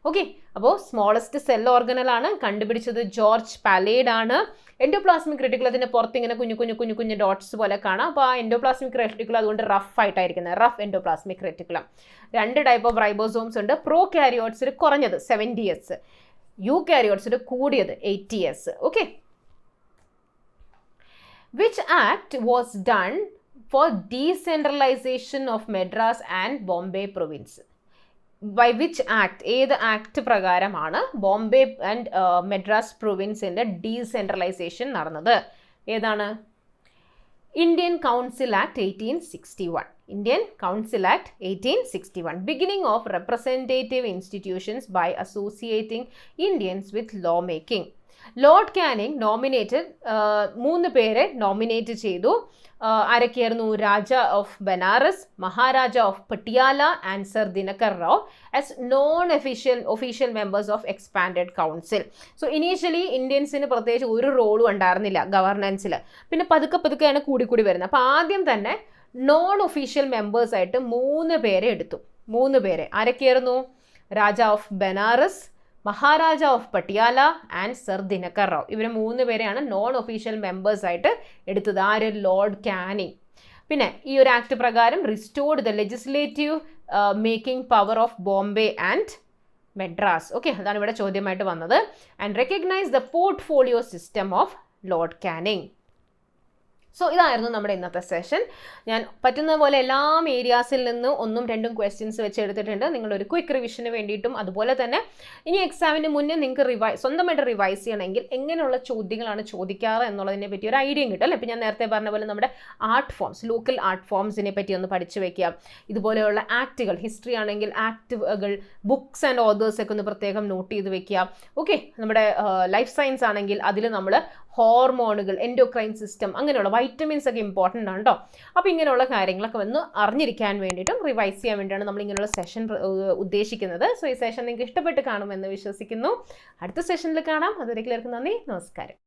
ഓക്കെ, അപ്പോൾ സ്മോളസ്റ്റ് സെൽ ഓർഗനലാണ്. കണ്ടുപിടിച്ചത് ജോർജ് പാലേഡ് ആണ്. എൻഡോപ്ലാസ്മിക് റെറ്റിക്കുലത്തിൻ്റെ പുറത്ത് ഇങ്ങനെ കുഞ്ഞു ഡോട്ട്സ് പോലെ കാണാം. അപ്പോൾ ആ എൻഡോപ്ലാസ്മിക് റെറ്റിക്കുലം അതുകൊണ്ട് റഫ് ആയിട്ടായിരിക്കുന്നത്, rough endoplasmic reticulum. 2 type of ribosomes ഉണ്ട്. പ്രോകാരിയോട്സിൽ കുറഞ്ഞത് 70S, യൂകാരിയോട്സിൽ കൂടിയത് 80S. Okay, which act was done for decentralisation of Madras and Bombay province? By which act, ഏത് ആക്ട് പ്രകാരമാണ് ബോംബെ ആൻഡ് മദ്രാസ് പ്രൊവിൻസിൻ്റെ ഡീസെൻട്രലൈസേഷൻ നടന്നത്? ഏതാണ്? Indian council act 1861. Indian council act 1861. Beginning of representative institutions by associating Indians with law making. Lord Canning nominated 3 പേരെ nominate ചെയ്തു. ആരൊക്കെയായിരുന്നു? Raja of Banaras, Maharaja of Patiala and sir Dinkar Rao as non official members of expanded council. So initially ഇന്ത്യൻസിന് പ്രത്യേകിച്ച് ഒരു റോളും ഉണ്ടായിരുന്നില്ല ഗവർണൻസിൽ. പിന്നെ പതുക്കെയാണ് കൂടി വരുന്നത്. അപ്പോൾ ആദ്യം തന്നെ നോൺ ഒഫീഷ്യൽ മെമ്പേഴ്സായിട്ട് 3 പേരെ എടുത്തു. 3 പേരെ ആരൊക്കെയായിരുന്നു? Raja of Banaras, Maharaja of Patiala and sir Dinkar Rao. ഇവർ 3 പേരെയാണ് നോൺ ഒഫീഷ്യൽ മെമ്പേഴ്സായിട്ട് എടുത്തത്. ആര്? Lord Canning. പിന്നെ ഈ ഒരു ആക്ട് പ്രകാരം restored the legislative making power of Bombay and Madras. Okay, അതാണ് ഇവിടെ ചോദ്യമായിട്ട് വന്നത്. And recognise the portfolio system of lord Canning. So ഇതായിരുന്നു നമ്മുടെ ഇന്നത്തെ സെഷൻ. ഞാൻ പറ്റുന്ന പോലെ എല്ലാ ഏരിയാസിൽ നിന്ന് 1ഉം 2ഉം ക്വസ്റ്റ്യൻസ് വെച്ച് എടുത്തിട്ടുണ്ട്. നിങ്ങളൊരു ക്വിക്ക് റിവിഷന് വേണ്ടിയിട്ടും അതുപോലെ തന്നെ ഇനി എക്സാമിന് മുന്നേ നിങ്ങൾക്ക് സ്വന്തമായിട്ട് റിവൈസ് ചെയ്യണമെങ്കിൽ എങ്ങനെയുള്ള ചോദ്യങ്ങളാണ് ചോദിക്കാറ് എന്നുള്ളതിനെ പറ്റി ഒരു ഐഡിയയും കിട്ടും അല്ലേ. ഇപ്പം ഞാൻ നേരത്തെ പറഞ്ഞ പോലെ നമ്മുടെ ആർട്ട് ഫോംസ്, ലോക്കൽ ആർട്ട് ഫോംസിനെ പറ്റി ഒന്ന് പഠിച്ചു വയ്ക്കുക. ഇതുപോലെയുള്ള ആക്റ്റുകൾ, ഹിസ്റ്ററി ആണെങ്കിൽ ആക്റ്റുകൾ, ബുക്സ് ആൻഡ് ഓതേഴ്സൊക്കെ ഒന്ന് പ്രത്യേകം നോട്ട് ചെയ്ത് വെക്കുക. ഓക്കെ, നമ്മുടെ ലൈഫ് സയൻസ് ആണെങ്കിൽ അതിൽ നമ്മൾ ഹോർമോണുകൾ, എൻഡോക്രൈൻ സിസ്റ്റം, അങ്ങനെയുള്ള വൈറ്റമിൻസ് ഒക്കെ ഇമ്പോർട്ടൻ്റ് ആണ് കേട്ടോ. അപ്പോൾ ഇങ്ങനെയുള്ള കാര്യങ്ങളൊക്കെ ഒന്ന് അറിഞ്ഞിരിക്കാൻ വേണ്ടിയിട്ടും റിവൈസ് ചെയ്യാൻ വേണ്ടിയാണ് നമ്മൾ ഇങ്ങനെയുള്ള സെഷൻ ഉദ്ദേശിക്കുന്നത്. സോ ഈ സെഷൻ നിങ്ങൾക്ക് ഇഷ്ടപ്പെട്ട് കാണുമെന്ന് വിശ്വസിക്കുന്നു. അടുത്ത സെഷനിൽ കാണാം. അതുവരേക്കും എല്ലാവർക്കും നന്ദി, നമസ്കാരം.